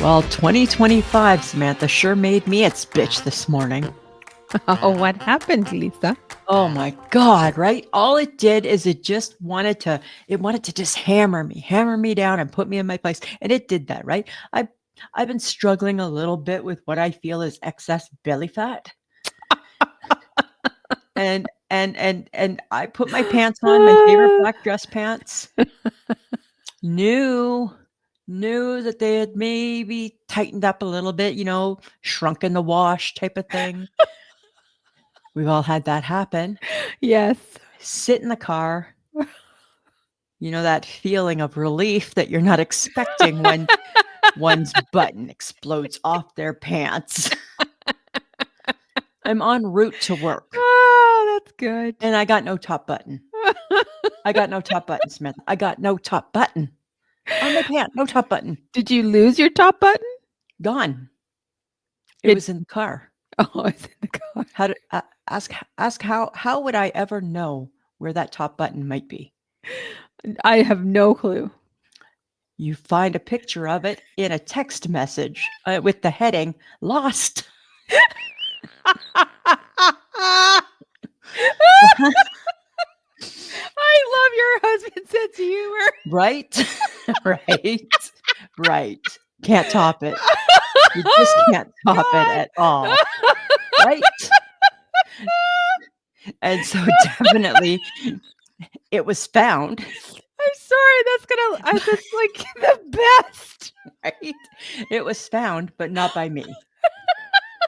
Well, 2025, Samantha, sure made me its bitch this morning. Oh, what happened, Lisa? Oh my God, right? All it did is it wanted to just hammer me down and put me in my place. And it did that, right? I've been struggling a little bit with what I feel is excess belly fat. And I put my pants on, my favorite black dress pants. Knew that they had maybe tightened up a little bit, shrunk in the wash type of thing. We've all had that happen. Yes. Sit in the car. That feeling of relief that you're not expecting when one's button explodes off their pants. I'm en route to work. Oh, that's good. And I got no top button. I got no top button, Smith. I got no top button on my pants. No top button. Did you lose your top button? Gone. It was in the car. Oh, it's in the car. How to ask how would I ever know where that top button might be? I have no clue. You find a picture of it in a text message with the heading "Lost." I love your husband's sense of humor. Right? Right. Can't top it. You just can't top it at all. Right? And so definitely it was found. I'm sorry, that's like the best. Right? It was found, but not by me.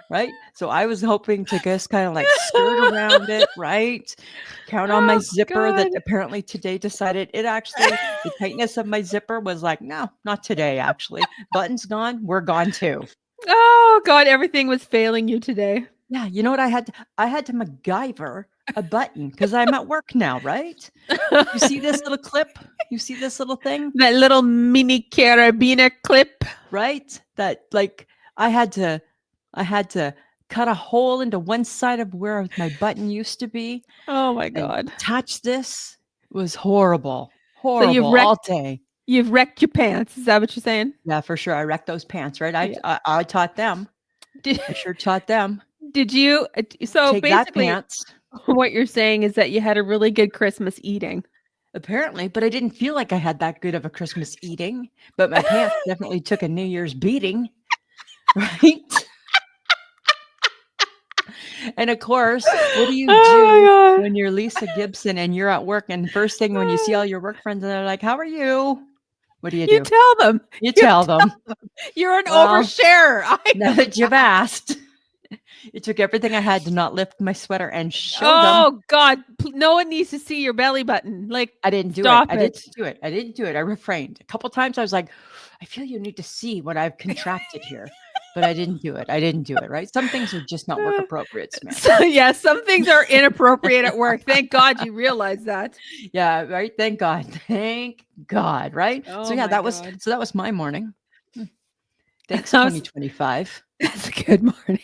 Right? So I was hoping to just kind of like skirt around it, right? Count on my zipper that apparently today decided the tightness of my zipper was like, no, not today, actually. Button's gone. We're gone too. Oh God, everything was failing you today. Yeah. You know what I had to MacGyver a button because I'm at work now, right? You see this little clip? You see this little thing? That little mini carabiner clip. Right? That like I had to cut a hole into one side of where my button used to be. Oh my God. Touch this. It was horrible. So you've All day. You've wrecked your pants. Is that what you're saying? Yeah, for sure. I wrecked those pants, right? I taught them. I sure taught them. Did you? So Take basically, that pants. What you're saying is that you had a really good Christmas eating. Apparently, but I didn't feel like I had that good of a Christmas eating. But my pants definitely took a New Year's beating, right? And of course, what do you do when you're Lisa Gibson and you're at work? And first thing when you see all your work friends and they're like, "How are you?" What do you do? You tell them. You tell them. You're an oversharer. Now that you've asked, it took everything I had to not lift my sweater and show them. Oh God, no one needs to see your belly button. Like I didn't do it. I didn't do it. I refrained. A couple times I was like, I feel you need to see what I've contracted here. But I didn't do it. Right? Some things are just not work appropriate, Samantha. So, yeah, some things are inappropriate at work. Thank God you realize that. Yeah, right. Thank God. Thank God. Right. Oh, so yeah, that was my morning. Thanks, 2025. That's a good morning.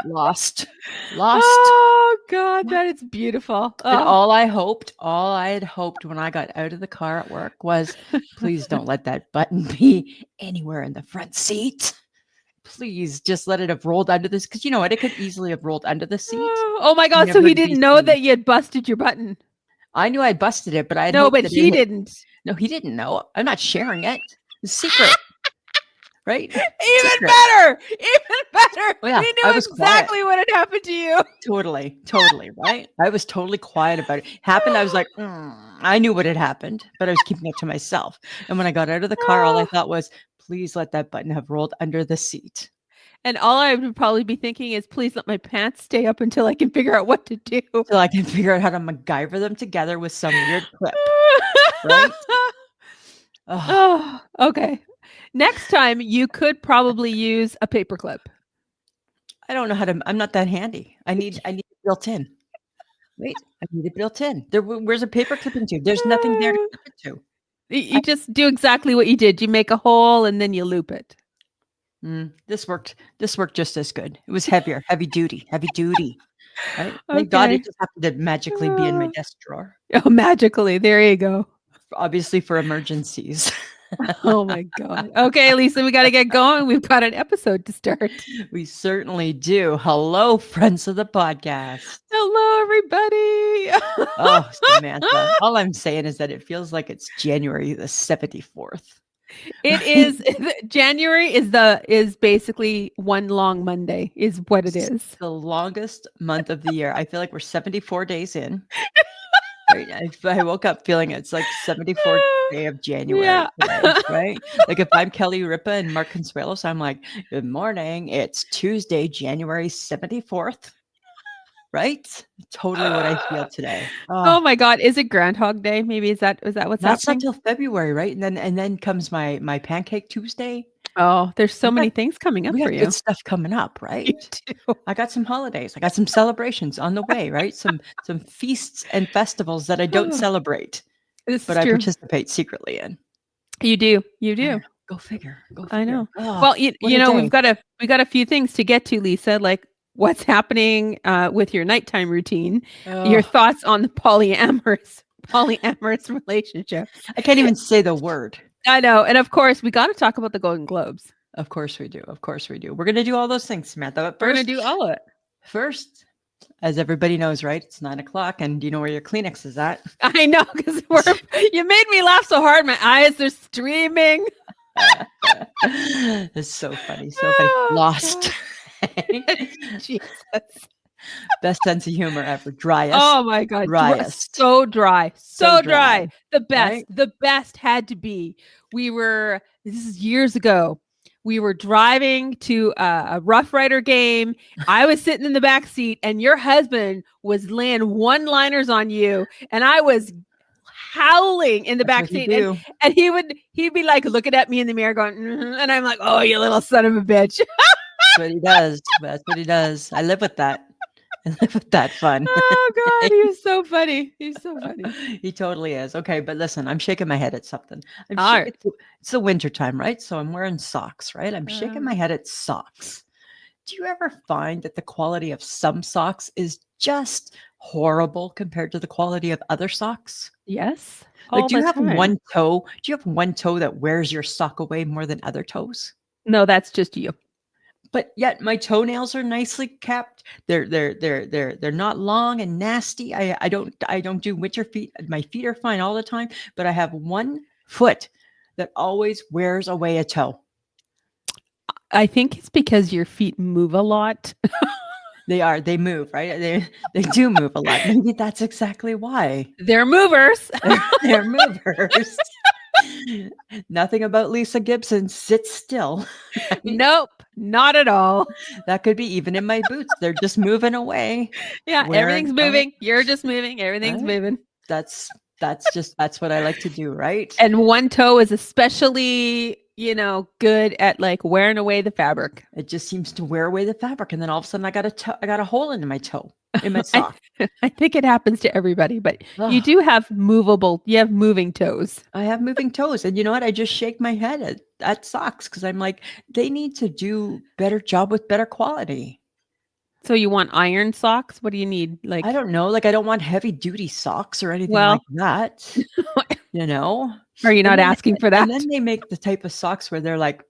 Lost. Oh God, that is beautiful. And all I had hoped when I got out of the car at work was, please don't let that button be anywhere in the front seat. Please just let it have rolled under this, because you know what? It could easily have rolled under the seat. Oh my God! So he didn't know that you had busted your button. I knew I busted it, but I but he didn't. No, he didn't know. I'm not sharing it. It's secret. Right? Even better. Oh, yeah, he knew exactly what had happened to you. Totally, right? I was totally quiet about it. Happened, I was like, I knew what had happened, but I was keeping it to myself. And when I got out of the car, all I thought was, please let that button have rolled under the seat. And all I would probably be thinking is, please let my pants stay up until I can figure out what to do. Until I can figure out how to MacGyver them together with some weird clip. Right? Oh, okay. Next time you could probably use a paperclip. I don't know how to. I'm not that handy. I need it built in. Wait, I need it built in. Where's a paper clipping to? There's nothing there to clip it to. You just do exactly what you did. You make a hole and then you loop it. This worked just as good. It was heavy duty. Right? Thank God it just happened to magically be in my desk drawer. Oh, magically. There you go. obviously for emergencies. Oh my God. Okay, Lisa, we got to get going. We've got an episode to start. We certainly do. Hello, friends of the podcast. Hello, everybody. Oh, Samantha. All I'm saying is that it feels like it's January the 74th. It is January is basically one long Monday is what it is. The longest month of the year. I feel like we're 74 days in. Right? I woke up feeling it's like 74th day of January today, right? Like if I'm Kelly Ripa and Mark Consuelos, I'm like, good morning. It's Tuesday, January 74th. Right? Totally what I feel today. Oh my God. Is it Groundhog Day? Maybe is that what's That's happening? not till February, right? And then comes my Pancake Tuesday. Oh, there's so many things coming up We for got you. good stuff coming up, right? I got some holidays. I got some celebrations on the way, right? Some feasts and festivals that I don't celebrate, but I participate secretly in. You do. You do. Go figure. Go figure. I know. Oh, well, you know, we got a few things to get to, Lisa, like what's happening with your nighttime routine, your thoughts on the polyamorous relationships. I can't even say the word. I know. And of course, we got to talk about the Golden Globes. Of course we do. Of course we do. We're going to do all those things, Samantha. But we're going to do all of it. First, as everybody knows, right? It's 9:00, and do you know where your Kleenex is at? I know, because you made me laugh so hard. My eyes are streaming. It's so funny. So funny. Lost. Jesus. Best sense of humor ever. Driest. Oh my God. Driest. So dry. So dry. The best. Right? The best had to be. This is years ago. We were driving to a Rough Rider game. I was sitting in the back seat and your husband was laying one-liners on you. And I was howling in the back seat. And he'd be like looking at me in the mirror going, and I'm like, oh, you little son of a bitch. That's what he does. That's what he does. I live with that. I live with that fun. Oh God, he's so funny. He's so funny. He totally is. Okay, but listen, I'm shaking my head at something. It's the winter time, right? So I'm wearing socks, right? I'm shaking my head at socks. Do you ever find that the quality of some socks is just horrible compared to the quality of other socks? Yes. Like, do you have one toe? Do you have one toe that wears your sock away more than other toes? No, that's just you. But yet my toenails are nicely kept. They're not long and nasty. I don't do winter feet. My feet are fine all the time, but I have one foot that always wears away a toe. I think it's because your feet move a lot. They move, right? They do move a lot. Maybe that's exactly why. They're movers. They're movers. Nothing about Lisa Gibson sits still. Right? Nope, not at all. That could be even in my boots. They're just moving away. Yeah, everything's moving. You're just moving. Everything's moving. That's what I like to do, right? And one toe is especially, good at like wearing away the fabric. It just seems to wear away the fabric, and then all of a sudden I got a hole in my toe, in my sock. I think it happens to everybody, but you do have moving toes. I have moving toes, and you know what? I just shake my head at socks because I'm like, they need to do better job with better quality. So you want iron socks? What do you need? Like, I don't know. Like, I don't want heavy duty socks or anything like that. Are you not asking for that? And then they make the type of socks where they're like,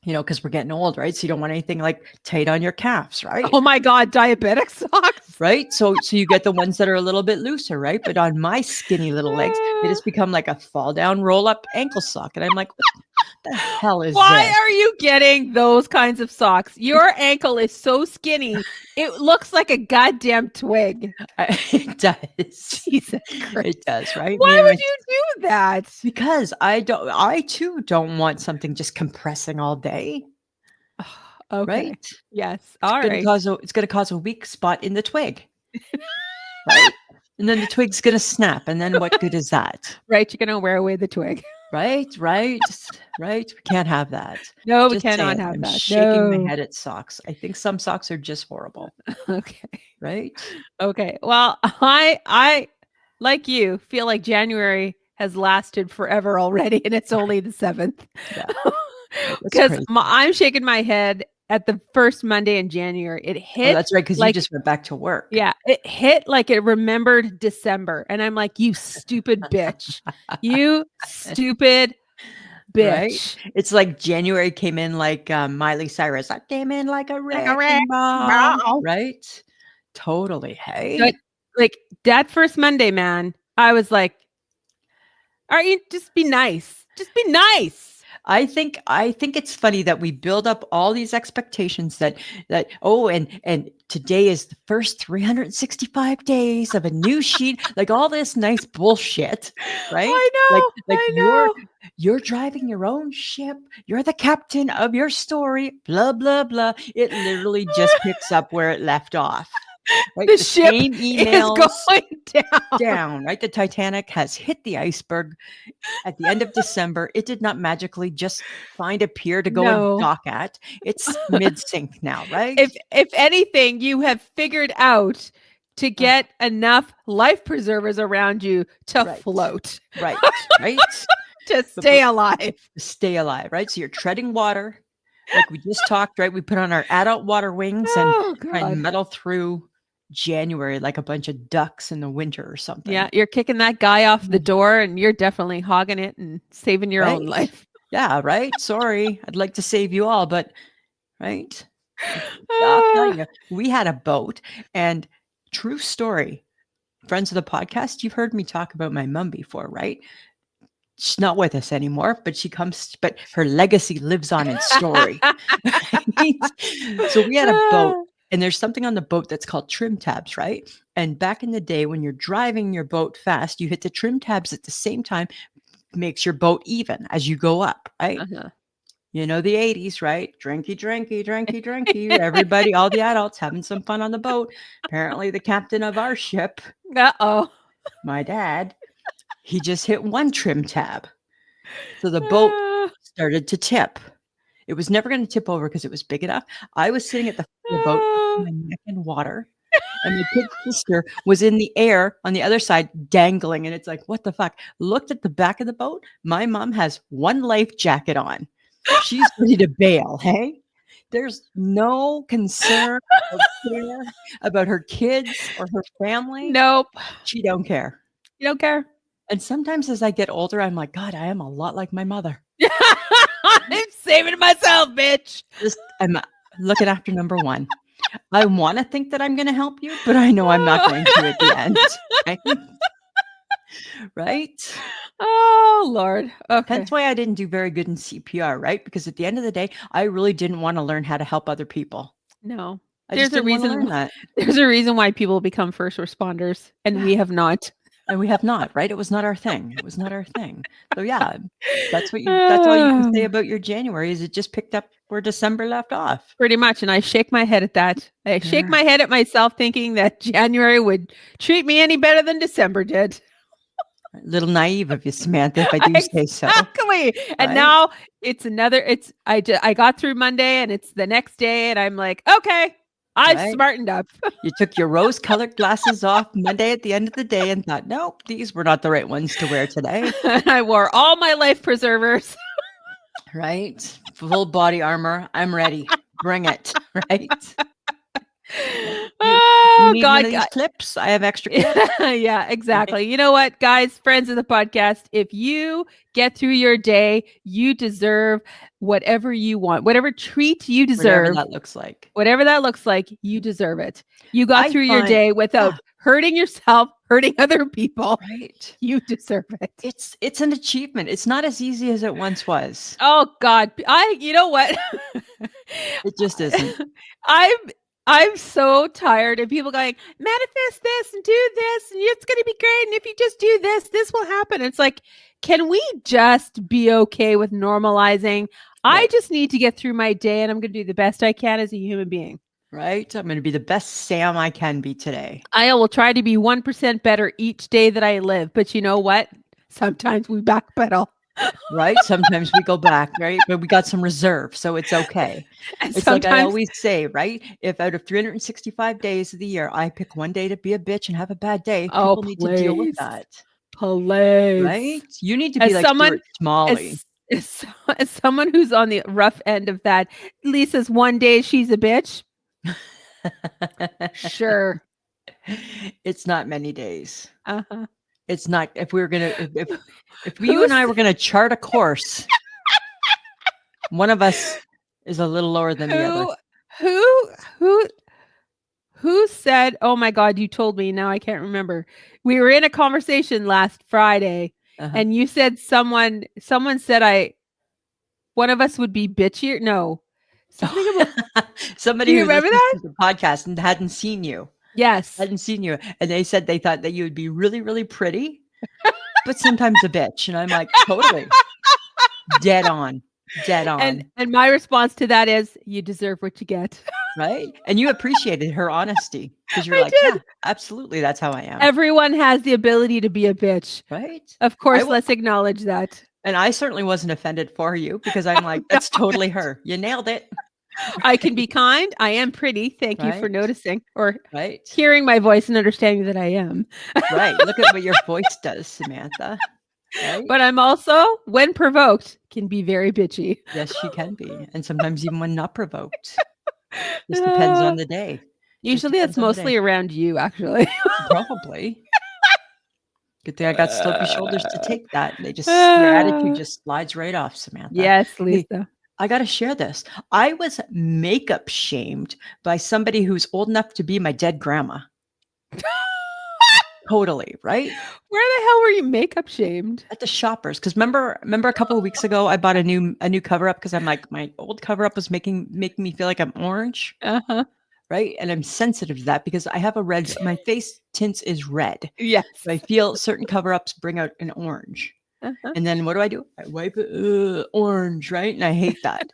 because we're getting old, right? So you don't want anything like tight on your calves, right? Oh my God, diabetic socks. Right? So you get the ones that are a little bit looser, right? But on my skinny little legs, they just become like a fall down, roll up ankle sock. And I'm like, what the hell is Why this? are you getting those kinds of socks? Your ankle is so skinny. It looks like a goddamn twig. It does. Jesus Christ. It does, right? Why would you do that? Because I too don't want something just compressing all day. Okay. Right? Yes. It's going to cause a weak spot in the twig. Right? And then the twig's going to snap. And then what good is that? Right. You're going to wear away the twig. Right. We can't have that. No, we cannot have that. I'm shaking my head at socks. I think some socks are just horrible. Okay. Right. Okay. Well, I like you feel like January has lasted forever already, and it's only the 7th. Yeah. Because I'm shaking my head at the first Monday in January. It Oh, hit that's right, because you like, just went back to work. yeah, it hit like it remembered December. And I'm like, you stupid bitch. You stupid Right? bitch. It's like January came in like, Miley Cyrus. I came in like a Like a wrecking wrecking ball, ball. right? Totally, hey? But like that first Monday, man, I was like, all right, just be nice. Just be nice. I think it's funny that we build up all these expectations that oh, and today is the first 365 days of a new sheet, like all this nice bullshit, right? I Like know. like I you're know. you're driving your own ship, you're the captain of your story, blah blah blah. It literally just picks up where it left off. Right? The The ship same is emails going down. down, right? The Titanic has hit the iceberg at the end of December. It did not magically just find a pier to go and No. dock at. It's mid-sink now, right? If anything, you have figured out to get enough life preservers around you to Right. float, Right, right? to But stay alive. stay alive, right? So you're treading water, like we just talked, right? We put on our adult water wings and Oh try and God. muddle through January like a bunch of ducks in the winter or something. Yeah, you're kicking that guy off the door and you're definitely hogging it and saving your own Right? life. Yeah, right? Sorry. I'd like to save you all, but right? I'll tell you, we had a boat and true story. Friends of the podcast, you've heard me talk about my mom before, right? She's not with us anymore, but she comes, but her legacy lives on in story. Right? So we had a boat, and there's something on the boat that's called trim tabs, right? And back in the day, when you're driving your boat fast, you hit the trim tabs at the same time, makes your boat even as you go up, right? Uh-huh. You know, the 80s, right? Drinky, drinky, drinky, drinky. Everybody, all the adults having some fun on the boat. Apparently, the captain of our ship, Uh-oh. my dad, he just hit one trim tab. So the boat started to tip. It was never going to tip over because it was big enough. I was sitting at the front of the boat up to my neck in water. And my kid sister was in the air on the other side dangling. And it's like, what the fuck? Looked at the back of the boat. My mom has one life jacket on. She's ready to bail. Hey, there's no concern or care about her kids or her family. Nope. She don't care. You don't care? And sometimes as I get older, I'm like, God, I am a lot like my mother. I'm saving myself, bitch. I'm looking after number one. I want to think that I'm going to help you, but I know I'm not going to at the end. Right? Right? Oh, Lord. Okay. That's why I didn't do very good in CPR, right? Because at the end of the day, I really didn't want to learn how to help other people. No. I just didn't want to learn that. There's a reason why people become first responders and we have not. And we have not, right? It was not our thing. It was not our thing. So yeah, that's all you can say about your January is it just picked up where December left off. Pretty much. And I shake my head at that. I shake my head at myself thinking that January would treat me any better than December did. A little naive of you, Samantha, if I do say so. Exactly. And Right? now I got through Monday and it's the next day and I'm like, okay, I've Right? smartened up. You took your rose-colored glasses off Monday at the end of the day and thought, nope, these were not the right ones to wear today. I wore all my life preservers. Right? Full body armor. I'm ready. Bring it. Right? You need one of these clips? I have extra clips. Yeah, exactly. You know what, guys, friends of the podcast, if you get through your day, you deserve whatever you want, whatever treat you deserve. Whatever that looks like. Whatever that looks like, you deserve it. You got through your day without hurting yourself, hurting other people. Right. You deserve it. It's an achievement. It's not as easy as it once was. Oh God. You know what? It just isn't. I'm so tired of people going, manifest this and do this, and it's going to be great. And if you just do this, this will happen. It's like, can we just be okay with normalizing? Right. I just need to get through my day and I'm going to do the best I can as a human being. Right? I'm going to be the best Sam I can be today. I will try to be 1% better each day that I live. But you know what? Sometimes we backpedal. Right? Sometimes we go back, right? But we got some reserve, so it's okay. And it's like I always say, right? If out of 365 days of the year, I pick one day to be a bitch and have a bad day, people need to deal with that. Please. Right? You need to be like Stuart Smalley. As someone who's on the rough end of that, Lisa's one day she's a bitch. Sure. It's not many days. Uh-huh. It's not if we were gonna if you and Who's I were gonna chart a course, one of us is a little lower than the other. who who who said, "Oh my god, you told me, now I can't remember." We were in a conversation last Friday Uh-huh. and you said someone said one of us would be bitchier. No. Something about Do Somebody you who remember listens that? to the podcast and hadn't seen you. Yes. Hadn't seen you, and they said they thought that you would be really, really pretty, but sometimes a bitch, and I'm like, "Totally. Dead on. Dead on." And my response to that is, "You deserve what you get." Right? And you appreciated her honesty because you were I like, "Yeah, did. absolutely, that's how I am." Everyone has the ability to be a bitch. Right? Of I course, w let's acknowledge that. and I certainly wasn't offended for you because I'm like, No, "That's totally her. You nailed it." I can be kind. I am pretty. Thank you for Right? noticing or Right? hearing my voice and understanding that I am. Right. Look at what your voice does, Samantha. Right? But I'm also, when provoked, can be very bitchy. Yes, she can be, and sometimes even when not provoked. Just depends Uh, on the day. Just usually it's depends on the day. mostly around you, actually. Probably. Good thing I got slopey shoulders to take that. Your attitude Uh, just slides right off, Samantha. yes, Hey, Lisa. I gotta share this. I was makeup shamed by somebody who's old enough to be my dead grandma. Totally, right? Where the hell were you makeup shamed? At the Shoppers, because remember a couple of weeks ago, I bought a new cover up because I'm like, my old cover up was making me feel like I'm orange, Uh-huh. right? And I'm sensitive to that because I have a red, my face tints is red. Yes. So I feel certain cover ups bring out an orange. Uh-huh. And then what do? I wipe it, orange, right? And I hate that.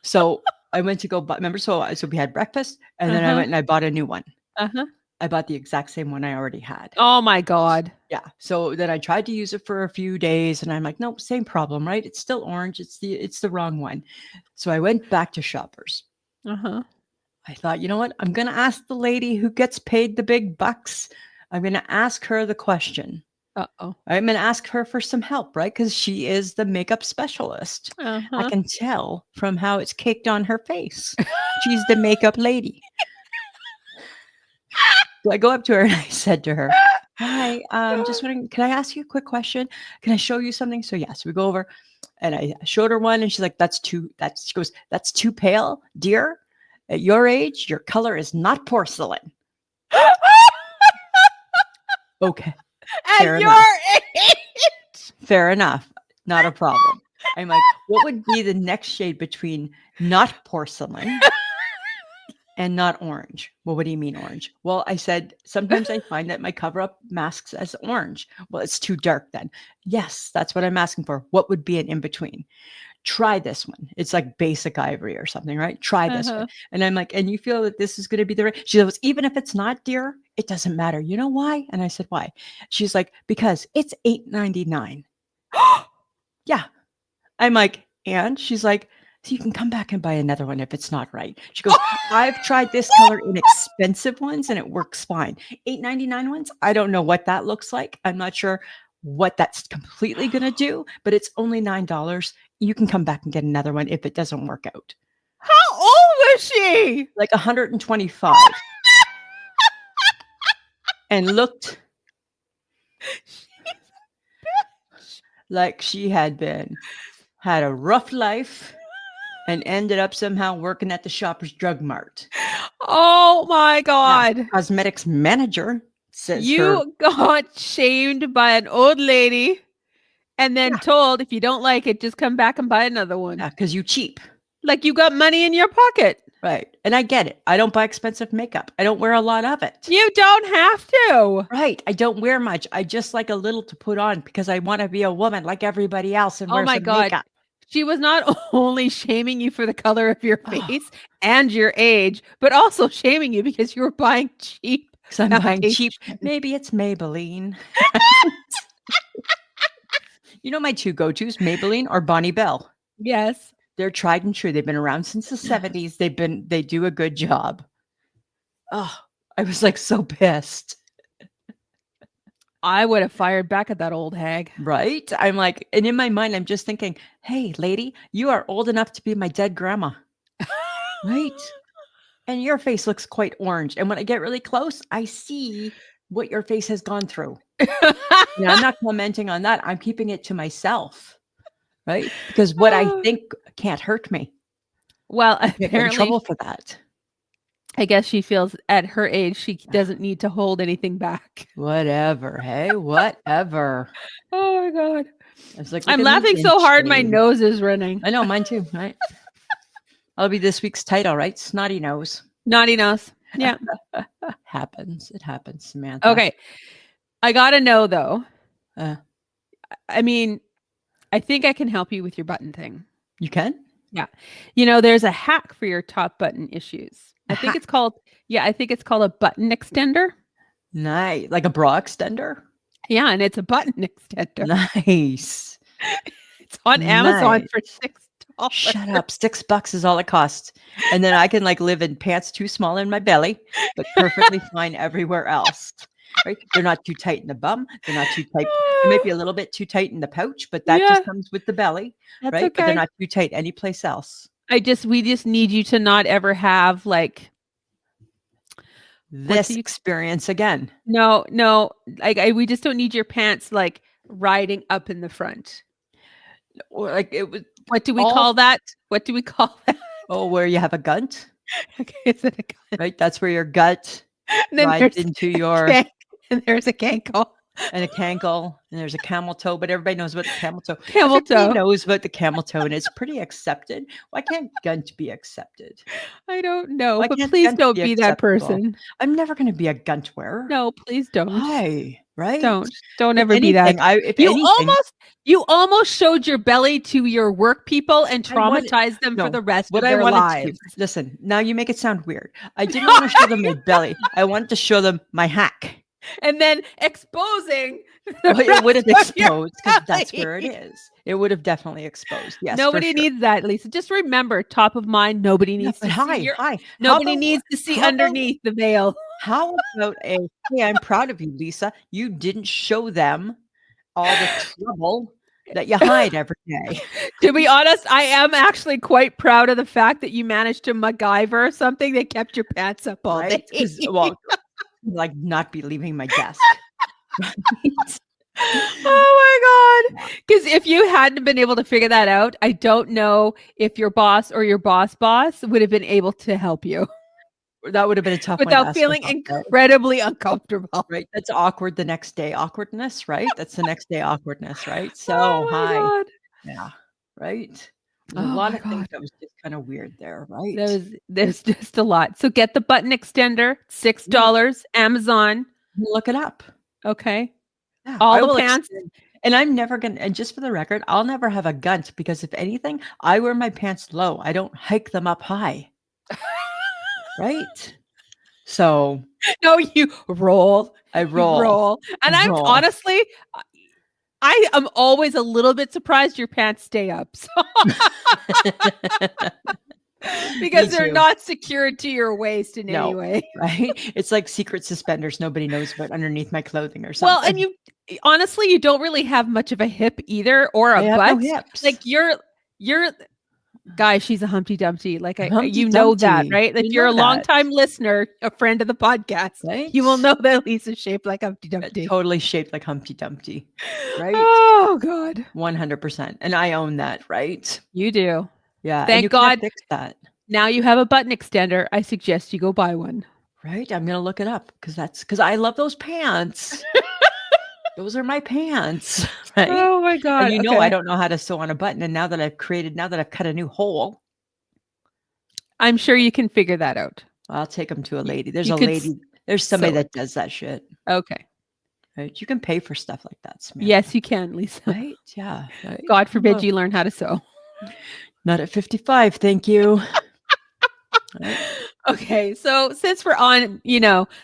So I went to go buy, remember? So we had breakfast and then I Uh-huh. went and I bought a new one. Uh-huh. I bought the exact same one I already had. Oh my God. Yeah. So then I tried to use it for a few days and I'm like, nope, same problem, right? It's still orange. It's the wrong one. So I went back to Shoppers. Uh-huh. I thought, you know what? I'm gonna ask the lady who gets paid the big bucks. I'm gonna ask her the question. Uh-oh. I'm gonna ask her for some help, right? Because she is the makeup specialist. I Uh-huh. can tell from how it's caked on her face. She's the makeup lady. So I go up to her and I said to her, "Hi, just wondering, can I ask you a quick question? Can I show you something?" So yes, we go over and I showed her one and she's like, she goes, "That's too pale, dear. At your age, your color is not porcelain." Okay, At fair your enough. age. Fair enough. Not a problem. I'm like, what would be the next shade between not porcelain and not orange? Well, what do you mean orange? Well, I said, sometimes I find that my cover up masks as orange. Well, it's too dark then. Yes, that's what I'm asking for. What would be an in between? Try this one. It's like basic ivory or something, right? Try this one. Uh-huh. And I'm like, and you feel that this is going to be the right? She goes, even if it's not, dear, it doesn't matter. You know why? And I said, why? She's like, because it's $8.99. Yeah. I'm like, and she's like, so you can come back and buy another one if it's not right. She goes, I've tried this color in expensive ones and it works fine. $8.99 ones, I don't know what that looks like. I'm not sure what that's completely going to do, but it's only $9. You can come back and get another one if it doesn't work out. How old was she? Like 125. And looked like she had had a rough life and ended up somehow working at the Shoppers Drug Mart. Oh my Yeah, God. cosmetics manager says her, You got shamed by an old lady and then yeah, told if you don't like it, just come back and buy another one. yeah, because you cheap. Like you got money in your pocket. Right. And I get it. I don't buy expensive makeup. I don't wear a lot of it. You don't have to. Right. I don't wear much. I just like a little to put on because I want to be a woman like everybody else and Oh wear my some God. makeup. She was not only shaming you for the color of your Oh, face and your age, but also shaming you because you were buying cheap because I'm buying cheap. foundation. Maybe it's Maybelline. You know my two go-tos, Maybelline or Bonnie Bell. Yes. They're tried and true. They've been around since the 70s. They do a good job. Oh, I was like so pissed. I would have fired back at that old hag. Right? I'm like, and in my mind, I'm just thinking, hey, lady, you are old enough to be my dead grandma, right? And your face looks quite orange. And when I get really close, I see what your face has gone through. And I'm not commenting on that. I'm keeping it to myself, right? Because what I think can't hurt me. Well, I can't get in apparently, trouble for that. I guess she feels at her age she doesn't need to hold anything back. Whatever. Hey, whatever. Oh my God. It's like, I'm look at me laughing in so hard my shame. nose is running. I know, mine too, right? That'll be this week's title, right? Snotty nose. Naughty nose. Yeah. Happens. It happens, Samantha. Okay. I gotta know though. I mean, I think I can help you with your button thing. You can? Yeah. You know, there's a hack for your top button issues. I think it's called a button extender. Nice. Like a bra extender? Yeah, and it's a button extender. Nice. It's on Amazon for $6. Shut up. $6 is all it costs. And then I can like live in pants too small in my belly, but perfectly fine everywhere else. Right? They're not too tight in the bum. They're not too tight. They might be a little bit too tight in the pouch, but that just comes with the belly. That's right? okay. But they're not too tight anyplace else. We just need you to not ever have like this experience again. No, like we just don't need your pants like riding up in the front. Or like it was. What do we call that? What do we call that? Oh, where you have a gunt? Okay, is it a gunt? Right, that's where your gut rides into your. And there's a cankle. And a cankle, and there's a camel toe, but everybody knows about the camel toe. Everybody knows about the camel toe, and it's pretty accepted. Why can't gunt be accepted? I don't know, Why but can't please gunt don't be be that acceptable? person. I'm never going to be a gunt wearer. No, please don't. Why? Right? Don't ever be that. You almost showed your belly to your work people and traumatized them for the rest of their lives. Listen, now you make it sound weird. I didn't want to show them my belly. I wanted to show them my hack. And then exposing. Well, it would have exposed because that's where it is. It would have definitely exposed. Yes. Nobody needs that, Lisa. Just remember, top of mind. Nobody needs to see. Nobody needs to see underneath the veil. How about hey, I'm proud of you, Lisa. You didn't show them all the trouble that you hide every day. To be honest, I am actually quite proud of the fact that you managed to MacGyver something that kept your pants up all day. Well, like not be leaving my desk. Oh my God. Because if you hadn't been able to figure that out, I don't know if your boss or your boss would have been able to help you. That would have been a tough one without feeling incredibly uncomfortable. Right. That's awkward the next day awkwardness, right? That's the next day awkwardness, right? So God. Yeah. Right. There's a lot of things that was just kind of weird there, right? There's just a lot. So get the button extender, $6, Amazon. Look it up. Okay. Yeah, all the pants. And I'm never going to, and just for the record, I'll never have a gunt because if anything, I wear my pants low. I don't hike them up high. Right? So. No, you roll. I roll. You roll. And I'm honestly, I am always a little bit surprised your pants stay up. So. Because they're not secured to your waist in any way. Right? It's like secret suspenders nobody knows about underneath my clothing or something. Well, and you don't really have much of a hip either or a butt. No hips. Like you're guys, she's a Humpty Dumpty. Like you know that, right? If you're a longtime listener, a friend of the podcast, right? You will know that Lisa's shaped like Humpty Dumpty. Totally shaped like Humpty Dumpty. Right? Oh God. 100%. And I own that, right? You do. Yeah. Thank God. Fix that. Now you have a button extender. I suggest you go buy one. Right. I'm going to look it up because I love those pants. Those are my pants. Right? Oh my God. And I don't know how to sew on a button. And now that I've cut a new hole. I'm sure you can figure that out. I'll take them to a lady. There's somebody that does that shit. Okay. Right. You can pay for stuff like that, Samantha. Yes, you can, Lisa. Right. Yeah. Right? God forbid you learn how to sew. Not at 55. Thank you. Right. Okay, so since we're on,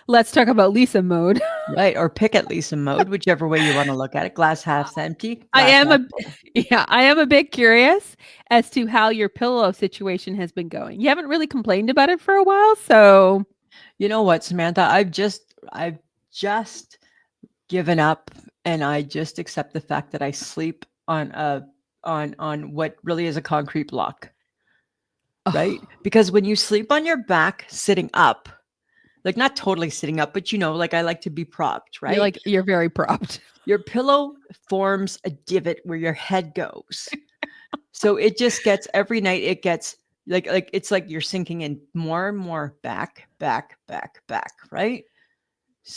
let's talk about Lisa mode. Right, or pick at Lisa mode, whichever way you want to look at it. Glass half empty. I am a bit curious as to how your pillow situation has been going. You haven't really complained about it for a while, so you know what, Samantha? I've just given up, and I just accept the fact that I sleep on a on what really is a concrete block, right? Oh, Because when you sleep on your back sitting up, like not totally sitting up, but like I like to be propped, right? you're very propped. Your pillow forms a divot where your head goes. So it just gets every night it gets like it's like you're sinking in more and more back, back, back, back, right?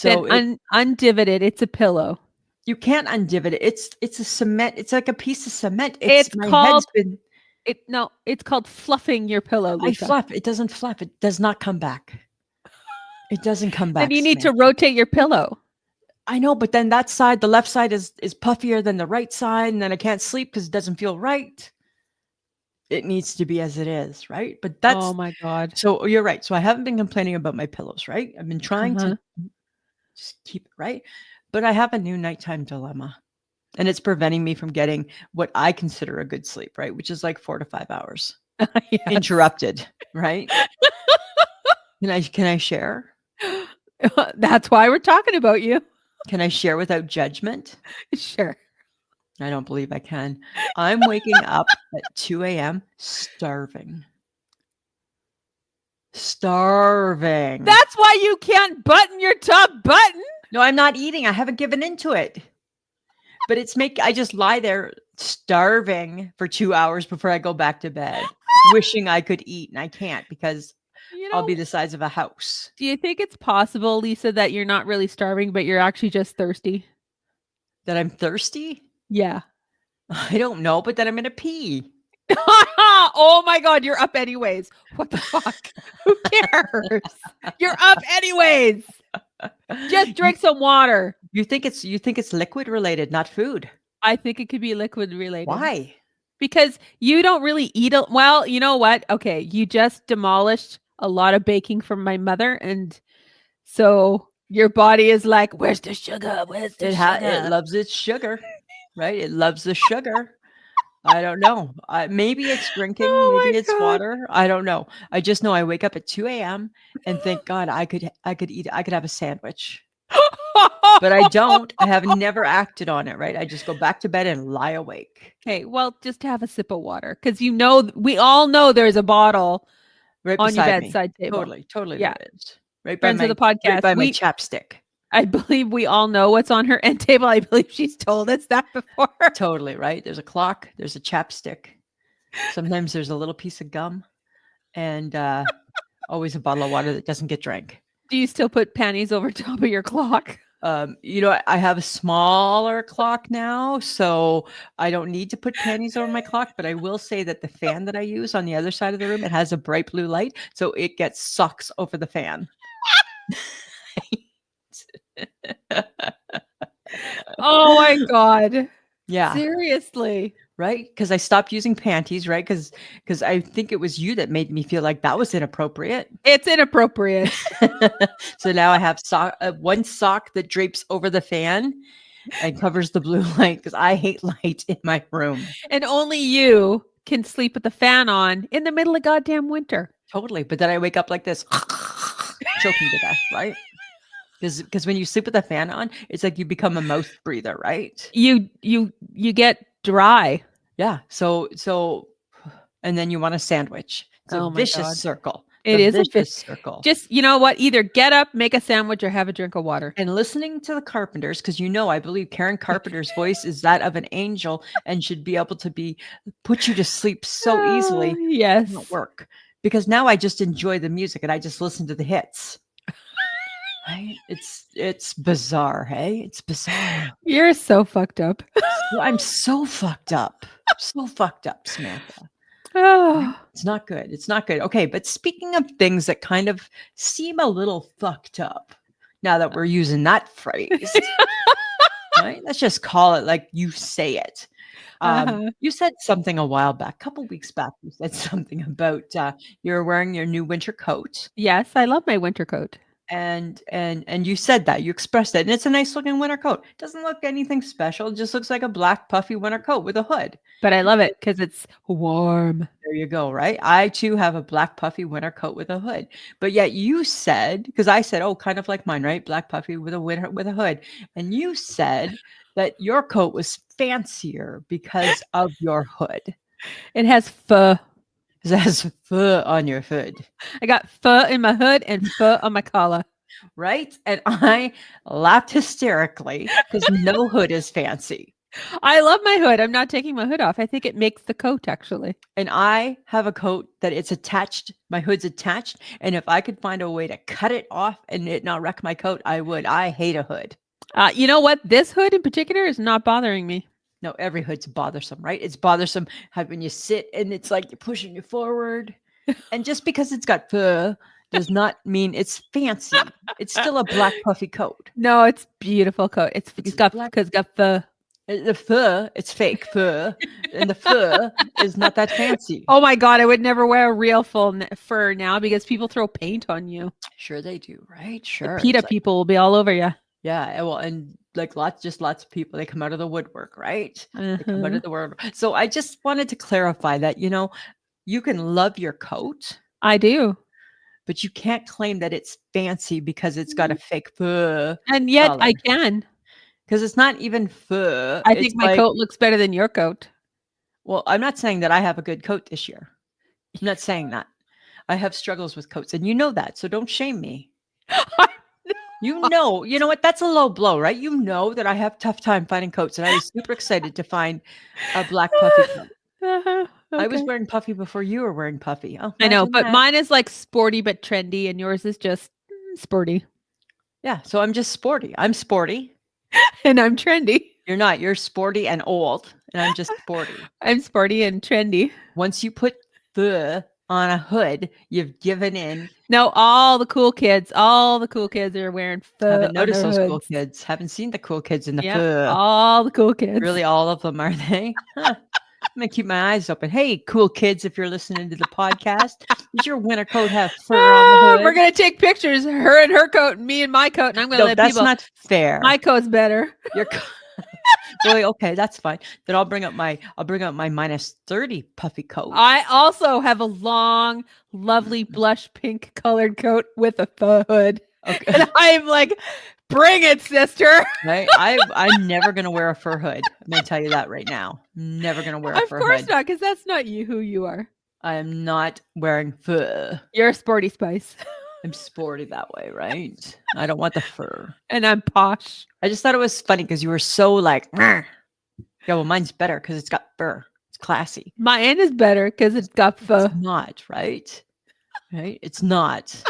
Then So it undivoted, it's a pillow. you can't undivot it. It's a cement. It's like a piece of cement. It's It's my called head's been it's called fluffing your pillow, I Lisa. fluff. It doesn't fluff. It does not come back. It doesn't come Then back, you need to Samantha. rotate your pillow. I know, but then that side, the left side is puffier than the right side, and then I can't sleep because it doesn't feel right. It needs to be as it is, right? But Oh that's my god. so you're right. So I haven't been complaining about my pillows, right? I've been trying to Uh-huh. just keep it right. But I have a new nighttime dilemma. And it's preventing me from getting what I consider a good sleep, right? Which is like 4 to 5 hours. Yes. Interrupted, right? Can I share? That's why we're talking about you. Can I share without judgment? Sure. I don't believe I can. I'm waking up at 2 a.m. starving. Starving. That's why you can't button your top button. No, I'm not eating. I haven't given into it. But I just lie there starving for 2 hours before I go back to bed, wishing I could eat, and I can't because You I'll be know, the size of a house. do you think it's possible, Lisa, that you're not really starving, but you're actually just thirsty? That I'm thirsty? Yeah. I don't know, but then I'm gonna pee. Oh my god, you're up anyways. What the fuck? Who cares? You're up anyways. Just drink some water. You think it's liquid related, not food. I think it could be liquid related. Why? Because you don't really eat well, you know what? Okay, you just demolished a lot of baking from my mother, and so your body is like, "Where's the sugar? Where's the It sugar?" loves its sugar, right? It loves the sugar. I don't know. Maybe it's drinking, Oh maybe it's my god. water. I don't know. I just know I wake up at 2 a.m. and think, God, I could have a sandwich. But I don't. I have never acted on it, right? I just go back to bed and lie awake. Okay, well, just have a sip of water because we all know there's a bottle Right on your beside me. bedside table. Totally Yeah, there is. Right by friends of my the podcast. chapstick. I believe we all know what's on her end table. I believe she's told us that before. Totally, right? There's a clock, there's a chapstick. Sometimes there's a little piece of gum and always a bottle of water that doesn't get drank. Do you still put panties over top of your clock? I have a smaller clock now, so I don't need to put panties over my clock, but I will say that the fan that I use on the other side of the room, it has a bright blue light, so it gets socks over the fan. Oh my god. Yeah, Seriously. right? Because I stopped using panties, right? Because I think it was you that made me feel like that was inappropriate. It's inappropriate. So now I have one sock that drapes over the fan and covers the blue light because I hate light in my room. And only you can sleep with the fan on in the middle of goddamn winter. Totally. But then I wake up like this, choking to death, right? Because when you sleep with a fan on, it's like you become a mouth breather, right? You get dry. Yeah. So and then you want a sandwich. It's Oh a my vicious God. circle. It is a vicious circle. Just, you know what? Either get up, make a sandwich, or have a drink of water. And listening to the Carpenters, because I believe Karen Carpenter's voice is that of an angel and should be able to put you to sleep so easily. It Yes. doesn't work. Because now I just enjoy the music and I just listen to the hits. Right? It's bizarre, hey? It's bizarre. You're so fucked up. I'm so fucked up. So fucked up, Samantha. Oh. It's not good. It's not good. Okay, but speaking of things that kind of seem a little fucked up, now that we're using that phrase, right? Let's just call it like you say it. You said something a while back, a couple weeks back. You said something about you're wearing your new winter coat. Yes, I love my winter coat. And you said that, you expressed that, and it's a nice looking winter coat. Doesn't look anything special, it just looks like a black puffy winter coat with a hood. But I love it because it's warm. There you go, right? I too have a black puffy winter coat with a hood. But yet you said, because I said, oh, kind of like mine, right? Black puffy with a winter with a hood. And you said that your coat was fancier because of your hood. It has fur. Because it has fur on your hood. I got fur in my hood and fur on my collar. Right? And I laughed hysterically because no hood is fancy. I love my hood. I'm not taking my hood off. I think it makes the coat actually. And I have a coat that it's attached, my hood's attached. And if I could find a way to cut it off and it not wreck my coat, I would. I hate a hood. You know what? This hood in particular is not bothering me. No, every hood's bothersome, right? It's bothersome when you sit and it's like you're pushing you forward. And just because it's got fur does not mean it's fancy. It's still a black puffy coat. No, it's beautiful coat. It's got fur. The fur, it's fake fur, and the fur is not that fancy. Oh my God, I would never wear a real full fur now because people throw paint on you. Sure they do, right? Sure. The PETA people will be all over you. Yeah, well, and like lots of people, they come out of the woodwork, right? They come out Uh-huh. of the woodwork. So I just wanted to clarify that, you can love your coat, I do. but you can't claim that it's fancy because it's got a fake fur And yet color. I can. Because it's not even fur. I It's think my like, coat looks better than your coat. well, I'm not saying that I have a good coat this year. I'm not saying that. I have struggles with coats, and you know that, so don't shame me. You know what? That's a low blow, right? You know that I have tough time finding coats, and I was super excited to find a black puffy coat. Uh-huh. I was Okay. wearing puffy before you were wearing puffy. Oh, I know, imagine but that. mine is like sporty but trendy, and yours is just sporty. Yeah, so I'm just sporty. I'm sporty. And I'm trendy. You're not. You're sporty and old, and I'm just sporty. I'm sporty and trendy. Once you put fur on a hood, you've given in. No, all the cool kids are wearing fur. Haven't noticed on those their cool hoods. kids. Haven't seen the cool kids in the Yeah, fur. all the cool kids. Really, all of them, are they? Huh. I'm gonna keep my eyes open. Hey, cool kids, if you're listening to the podcast, does your winter coat have fur on the hood? We're gonna take pictures, her in her coat and me in my coat, and I'm gonna No, let that's people. not fair. My coat's better. Your boy, okay, that's fine. Then I'll bring up my -30 puffy coat. I also have a long, lovely blush pink colored coat with a fur hood, Okay. and I'm like, bring it, sister. Right? I'm never gonna wear a fur hood. I'm gonna tell you that right now. Never gonna wear a Of fur course hood. not, because that's not who you are. I am not wearing fur. You're a sporty spice, I'm sporty that way, right? I don't want the fur. and I'm posh. I just thought it was funny because you were so like, "Meh." Yeah, well, mine's better because it's got fur. It's classy. Mine is better because it's got fur. It's not, right? Right? It's not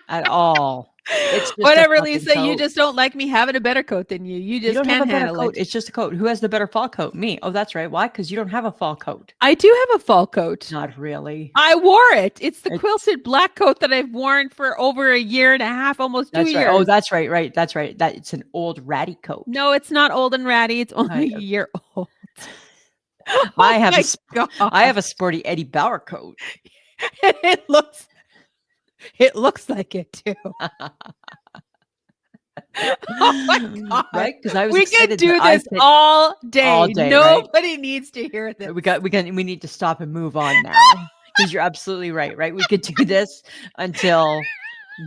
at all. It's just a Whatever, fucking Lisa. You coat. just don't like me having a better coat than you. You You just don't have can't a better handle coat. it. It's just a coat. Who has the better fall coat? Me. Oh, that's right. Why? Because you don't have a fall coat. I do have a fall coat. Not really. I wore it. It's the It's- quilted black coat that I've worn for over a year and a half, almost 2 That's right. years. Oh, that's right. Right. That's right. That it's an old ratty coat. No, it's not old and ratty. It's only a year old. I have my a God. I have a sporty Eddie Bauer coat. it looks like it too. Oh my God. Right? Because I was We excited could do that I this fit- all day. all day, right? Nobody needs to hear this. we need to stop and move on now. Because you're absolutely right. Right? We could do this until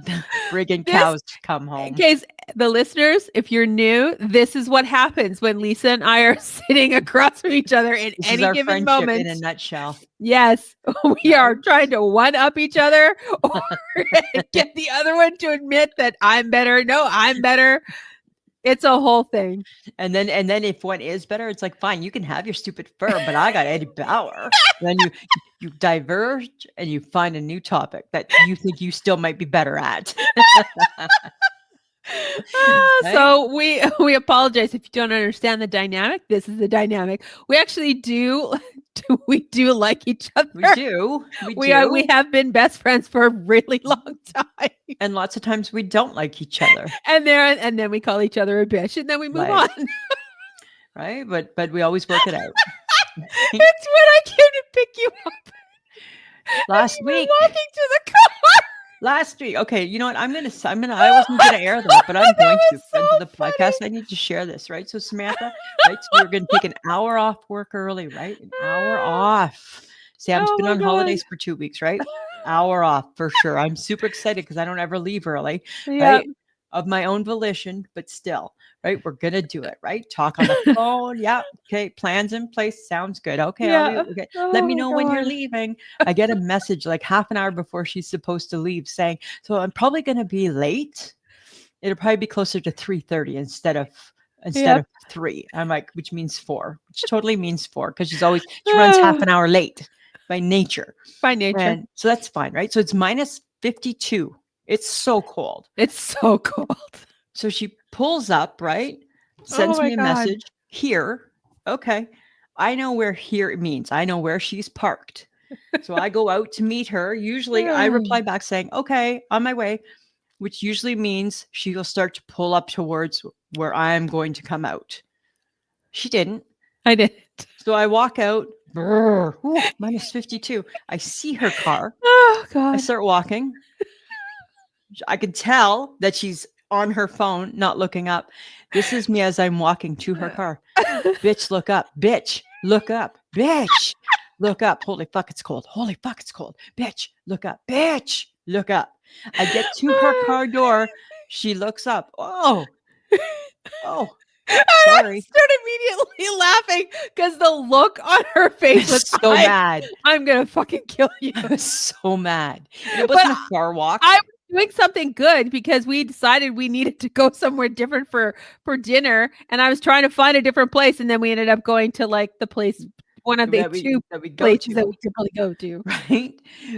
the friggin' This- cows come home. In case the listeners, if you're new, this is what happens when Lisa and I are sitting across from each other in This is any our given friendship moment. in a nutshell. Yes, we are trying to one up each other or get the other one to admit that I'm better. No, I'm better. It's a whole thing. And then if one is better, it's like, fine, you can have your stupid fur, but I got Eddie Bauer. Then you diverge and you find a new topic that you think you still might be better at. Right? So we apologize if you don't understand the dynamic. This is the dynamic. We actually do like each other. We do. We have been best friends for a really long time. And lots of times we don't like each other. And then we call each other a bitch and then we move Right. on. Right? But we always work it out. It's when I came to pick you up Last you were week. walking to the car. Last week. Okay, you know what? I wasn't gonna air that, but I'm That going was to. so Friends of the podcast, funny. I need to share this, right? So Samantha, right? So we were gonna take an hour off work early, right? An hour off. Sam's Oh been my on god. holidays for 2 weeks, right? Hour off for sure. I'm super excited because I don't ever leave early, Yeah. right? Of my own volition, but still, right? We're gonna do it, right? Talk on the phone. Yeah. Okay. Plans in place. Sounds good. Okay. I'll be Yeah. okay. Let Oh me my know when you're god. leaving. I get a message like half an hour before she's supposed to leave saying, so I'm probably going to be late. It'll probably be closer to 3:30 instead Yep. of 3. I'm like, which means 4, which totally means 4 because she runs half Ah, an hour late by nature. by nature. And so that's fine, right? So it's minus 52. It's so cold. It's so cold. So she pulls up, right? Oh Sends my me a god. message here. Okay. I know where here means. I know where she's parked. So I go out to meet her. Usually I reply back saying, okay, on my way, which usually means she will start to pull up towards where I'm going to come out. She didn't. I did. So I walk out, brrr, ooh, minus 52. I see her car. Oh I god. start walking. I can tell that she's on her phone, not looking up. This is me as I'm walking to her car. Bitch, look up. Bitch, look up. Bitch, look up. Holy fuck, it's cold. Holy fuck, it's cold. Bitch, look up. Bitch, look up. I get to her car door. She looks up. Oh, oh, And I sorry. started immediately laughing because the look on her face was, So mad. I'm gonna fucking kill you. I was so mad. And it But wasn't a far walk. I was doing something good because we decided we needed to go somewhere different for dinner, and I was trying to find a different place, and then we ended up going to like the place, one of the two that we go places that to, we typically go to. right?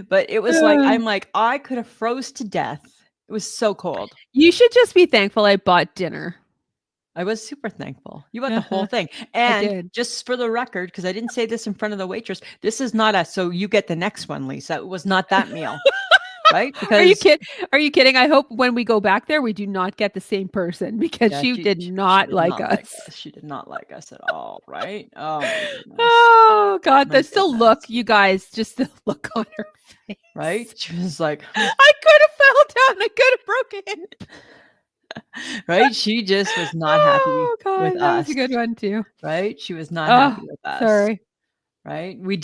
But it was like, I'm like, I could have froze to death. It was so cold. You should just be thankful I bought dinner. I was super thankful. You bought the whole Uh-huh. thing. I And did. just for the record, because I didn't say this in front of the waitress, this is not a so you get the next one, Lisa. It was not that meal, right? Are you Because kidding? Are you kidding? I hope when we go back there, we do not get the same person because yeah, she did she not did like not like us. us. She did not like us at all, right? Oh my goodness. Oh God, My the still goodness. look, you guys, just the look on her face. Right? She was like, I could have fell down. I could have broken it. right? She just was not happy Oh with God, that was us. a good one too. Right? She was not Oh, happy with us. sorry. Right? We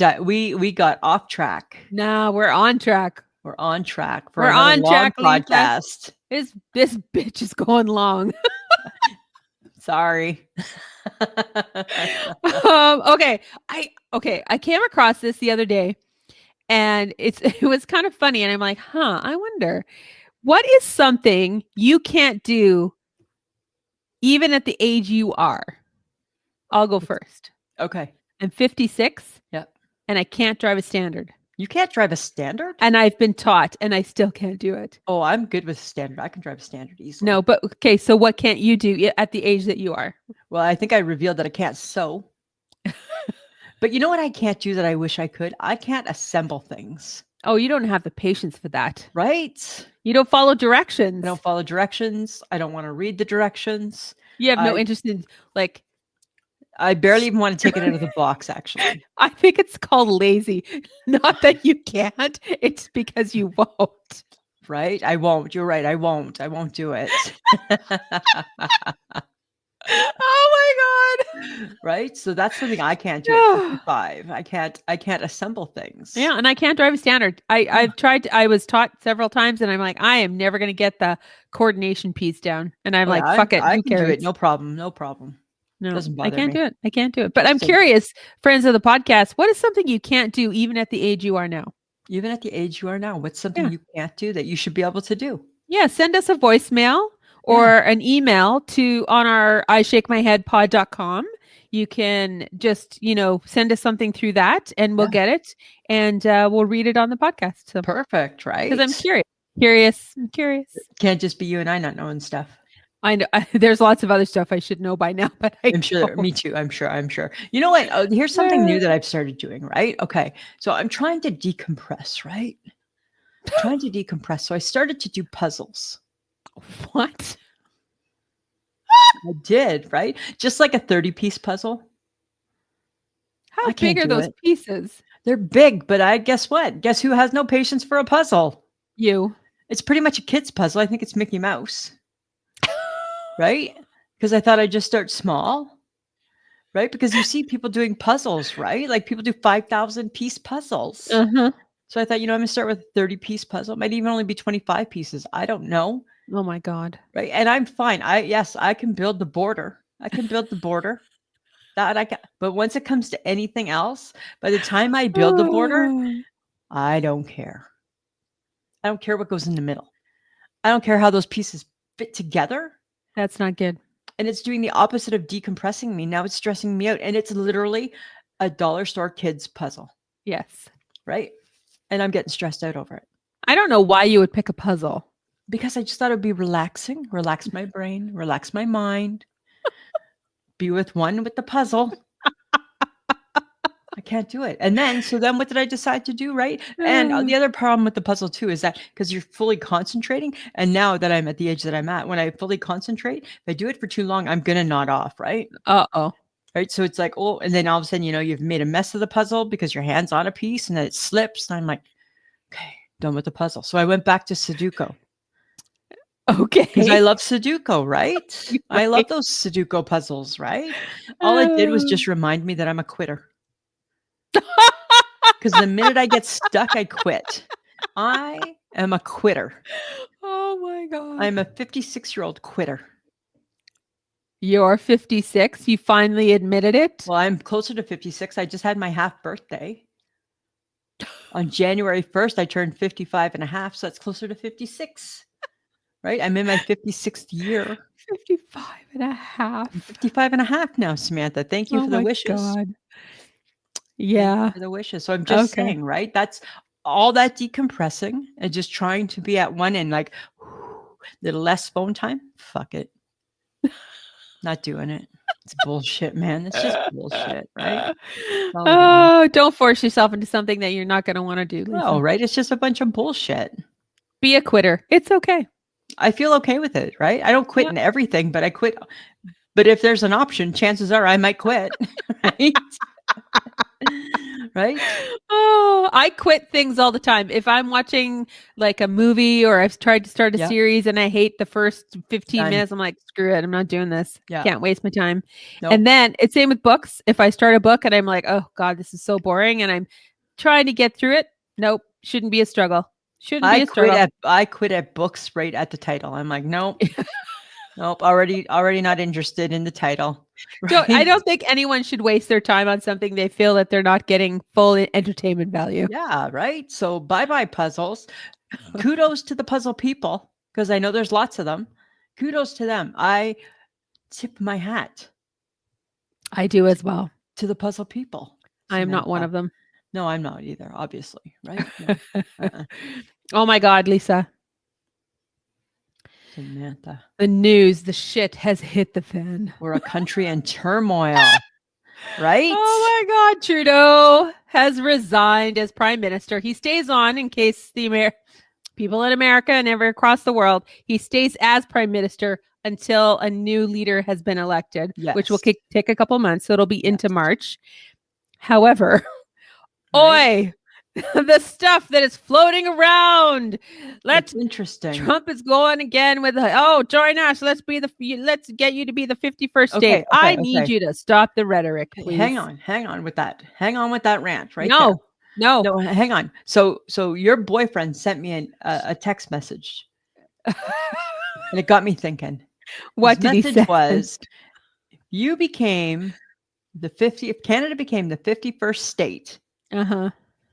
got off track. Nah, we're on track. We're on track for We're another on long track, Lisa. podcast. This bitch is going long. Sorry. Okay. I came across this the other day and it was kind of funny and I'm like, I wonder what is something you can't do even at the age you are? I'll go first. Okay. I'm 56 Yep. and I can't drive a standard. You can't drive a standard? And I've been taught and I still can't do it. Oh, I'm good with standard. I can drive a standard easily. No, but okay, so what can't you do at the age that you are? Well, I think I revealed that I can't sew. But you know what I can't do that I wish I could? I can't assemble things. Oh, you don't have the patience for that. Right? You don't follow I directions. don't follow directions. I don't want to read the directions. You have no I interest in like I barely even want to take it out of the box, actually. I think it's called lazy. Not that you can't, it's because you won't. Right? I won't. You're right. I won't. I won't do it. Oh my god. Right? So that's something I can't do at 55. I can't assemble things. Yeah, and I can't drive a standard. I've tried I was taught several times and I'm like, I am never gonna get the coordination piece down. And I'm Oh, like, yeah, fuck it. I Who can do cares? it. No problem. No problem. No, Doesn't I bother can't me. do it. I can't do it. But I'm So- curious, friends of the podcast, what is something you can't do even at the age you are now? Even at the age you are now, what's something Yeah. you can't do that you should be able to do? Yeah, send us a voicemail or an email to on our ishakemyheadpod.com. You can just, send us something through that and we'll Yeah. get it and we'll read it on the podcast. So Perfect, right? because I'm I'm curious. Can't just be you and I not knowing stuff. I know there's lots of other stuff I should know by now, but I'm sure. don't. Me too. I'm sure. You know what? Here's something new that I've started doing, right? Okay. So I'm trying to decompress, right? Trying to decompress. So I started to do puzzles. What? I did, right? Just like a 30-piece puzzle. How I can't big are do those it. pieces? They're big, but guess what? Guess who has no patience for a puzzle? You. It's pretty much a kid's puzzle. I think it's Mickey Mouse. Right? Because I thought I'd just start small. Right? Because you see people doing puzzles, right? Like people do 5,000 piece puzzles. Uh-huh. So I thought, I'm going to start with a 30-piece puzzle. It might even only be 25 pieces. I don't know. Oh my God. Right? And I'm fine. I can build the border. I can build the border. That I can. But once it comes to anything else, by the time I build the border, I don't care. I don't care what goes in the middle. I don't care how those pieces fit together. That's not good. And it's doing the opposite of decompressing me. Now it's stressing me out. And it's literally a dollar store kids puzzle. Yes. Right? And I'm getting stressed out over it. I don't know why you would pick a puzzle. Because I just thought it would be relaxing, relax my brain, relax my mind, be with the puzzle. I can't do it. And then, what did I decide to do, right? And the other problem with the puzzle too is that because you're fully concentrating, and now that I'm at the age that I'm at, when I fully concentrate, if I do it for too long, I'm going to nod off, right? Uh-oh. Right? So it's like, oh, and then all of a sudden, you've made a mess of the puzzle because your hand's on a piece and then it slips. And I'm like, okay, done with the puzzle. So I went back to Sudoku. Okay. Because I love Sudoku, right? I love those Sudoku puzzles, right? All it did was just remind me that I'm a quitter. Because the minute I get stuck, I quit. I am a quitter. Oh my God. I'm a 56-year-old quitter. You're 56. You finally admitted it. Well, I'm closer to 56. I just had my half birthday. On January 1st, I turned 55 and a half. So that's closer to 56. Right? I'm in my 56th year. 55 and a half. I'm 55 and a half now, Samantha. Thank you for the wishes. God. Yeah. For the wishes. So I'm just saying, right? That's all that decompressing and just trying to be at one end, like little less phone time. Fuck it. Not doing it. It's bullshit, man. It's just bullshit, right? Oh, don't force yourself into something that you're not going to want to do. Lisa. No, right? It's just a bunch of bullshit. Be a quitter. It's okay. I feel okay with it, right? I don't quit in everything, but I quit. But if there's an option, chances are I might quit, right? Right? Oh, I quit things all the time. If I'm watching like a movie or I've tried to start a series and I hate the first 15 minutes, I'm like, screw it. I'm not doing this. Can't waste my time. Nope. And then it's same with books. If I start a book and I'm like, oh God, this is so boring and I'm trying to get through it. Nope. Shouldn't be a struggle. Shouldn't be a struggle. I quit at books right at the title. I'm like, nope. Nope. Already not interested in the title. Right? I don't think anyone should waste their time on something they feel that they're not getting full entertainment value. Yeah, right. So bye-bye puzzles. Kudos to the puzzle people, because I know there's lots of them. Kudos to them. I tip my hat. I do as well. To the puzzle people. I am not one of them. No, I'm not either, obviously. Right? No. Oh my God, Lisa. Samantha. The news, the shit has hit the fan. We're a country in turmoil, right? Oh my God. Trudeau has resigned as prime minister. He stays on in case the people in America and ever across the world, he stays as prime minister until a new leader has been elected, which will take a couple months. So it'll be into March. However, oi, the stuff that is floating around. That's interesting. Trump is going again with, join us. Let's get you to be the 51st state. Okay, I need you to stop the rhetoric, please. Hang on with that. Hang on with that rant, right? No, hang on. So your boyfriend sent me a text message, and it got me thinking. What did he say? Was you became the 50th? Canada became the 51st state.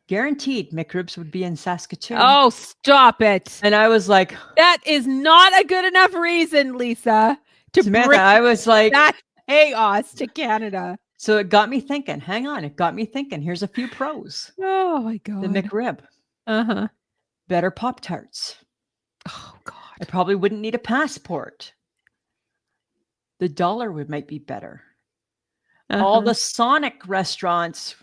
Guaranteed McRibs would be in Saskatoon. Oh, stop it. And I was like, that is not a good enough reason, Lisa, to Samantha, bring I was like, that chaos to Canada. So it got me thinking. Hang on. It got me thinking. Here's a few pros. Oh my God. The McRib. Better Pop-Tarts. Oh God. I probably wouldn't need a passport. The dollar might be better. All the Sonic restaurants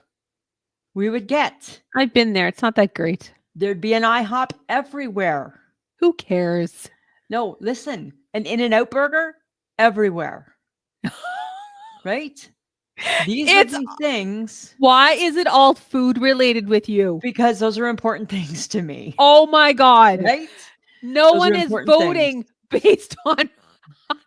we would get. I've been there. It's not that great. There'd be an IHOP everywhere. Who cares? No, listen. An In-N-Out burger everywhere. Right? These are the things. Why is it all food related with you? Because those are important things to me. Oh my God. Right? No Those are one is important things. voting based on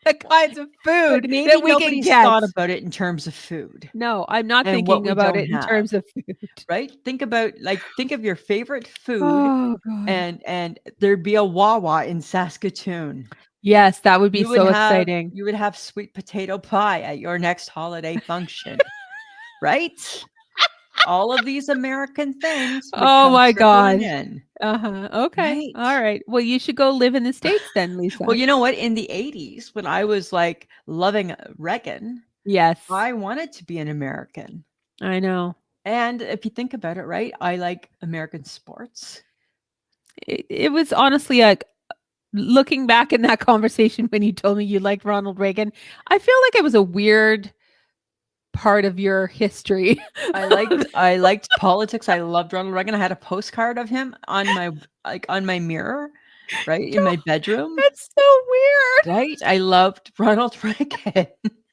the kinds of But food maybe that we can nobody's get. thought about it in terms of food No, I'm not and what thinking we about don't it in have, terms of food. right? Think of your favorite food, Oh God. and there'd be a Wawa in Saskatoon. Yes, that would be You would so have exciting. you would have sweet potato pie at your next holiday function, right? All of these American things would Oh come my trickling God. in, Uh-huh. Okay. right? All right. Well, you should go live in the States then, Lisa. Well, you know what? In the 80s, when I was like loving Reagan, Yes, I wanted to be an American. I know. And if you think about it, right, I like American sports. It was honestly like looking back in that conversation when you told me you liked Ronald Reagan, I feel like it was a weird part of your history. I liked politics. I loved Ronald Reagan. I had a postcard of him on my mirror, right, in my bedroom, That's so weird. right? I loved Ronald Reagan.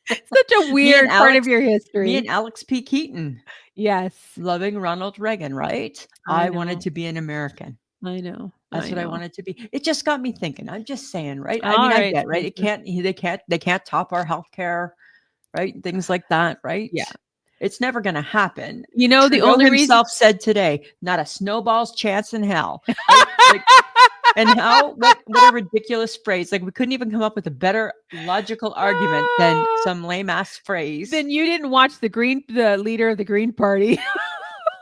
Such a Me and weird part of Alex your me history. and Alex P. Keaton Yes, loving Ronald Reagan, right? I I wanted know. to be an American. I know. That's I what I know. wanted to be. It just got me thinking. I'm just saying, right? I All mean, I right, get, right? Spencer. They can't top our healthcare, right? Things like that, right? Yeah. It's never going to happen. You know, the Trudeau only reason himself said today, not a snowball's chance in hell, right? Like, and what a ridiculous phrase. Like, we couldn't even come up with a better logical argument than some lame ass phrase. Then you didn't watch the leader of the Green Party.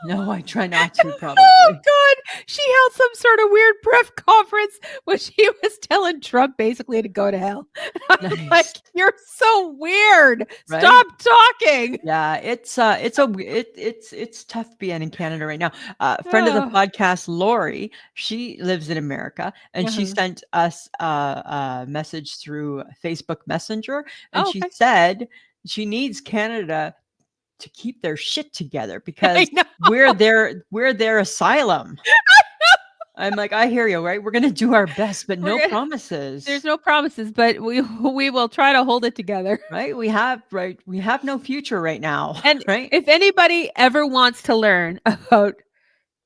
No, I try not to, Oh probably. God, she held some sort of weird press conference where she was telling Trump basically to go to hell. I'm like, Nice. you're so weird. Right? Stop talking. Yeah, it's tough being in Canada right now. A friend of the Oh, podcast, Lori, she lives in America, and she uh-huh. sent us a message through Facebook Messenger, and Oh, she okay. said she needs Canada to keep their shit together I because know. we're their asylum. I'm like, I hear you, right? We're gonna do our best, but no There's promises. no promises, but we will try to hold it together. Right? We have no future right now, And right? if anybody ever wants to learn about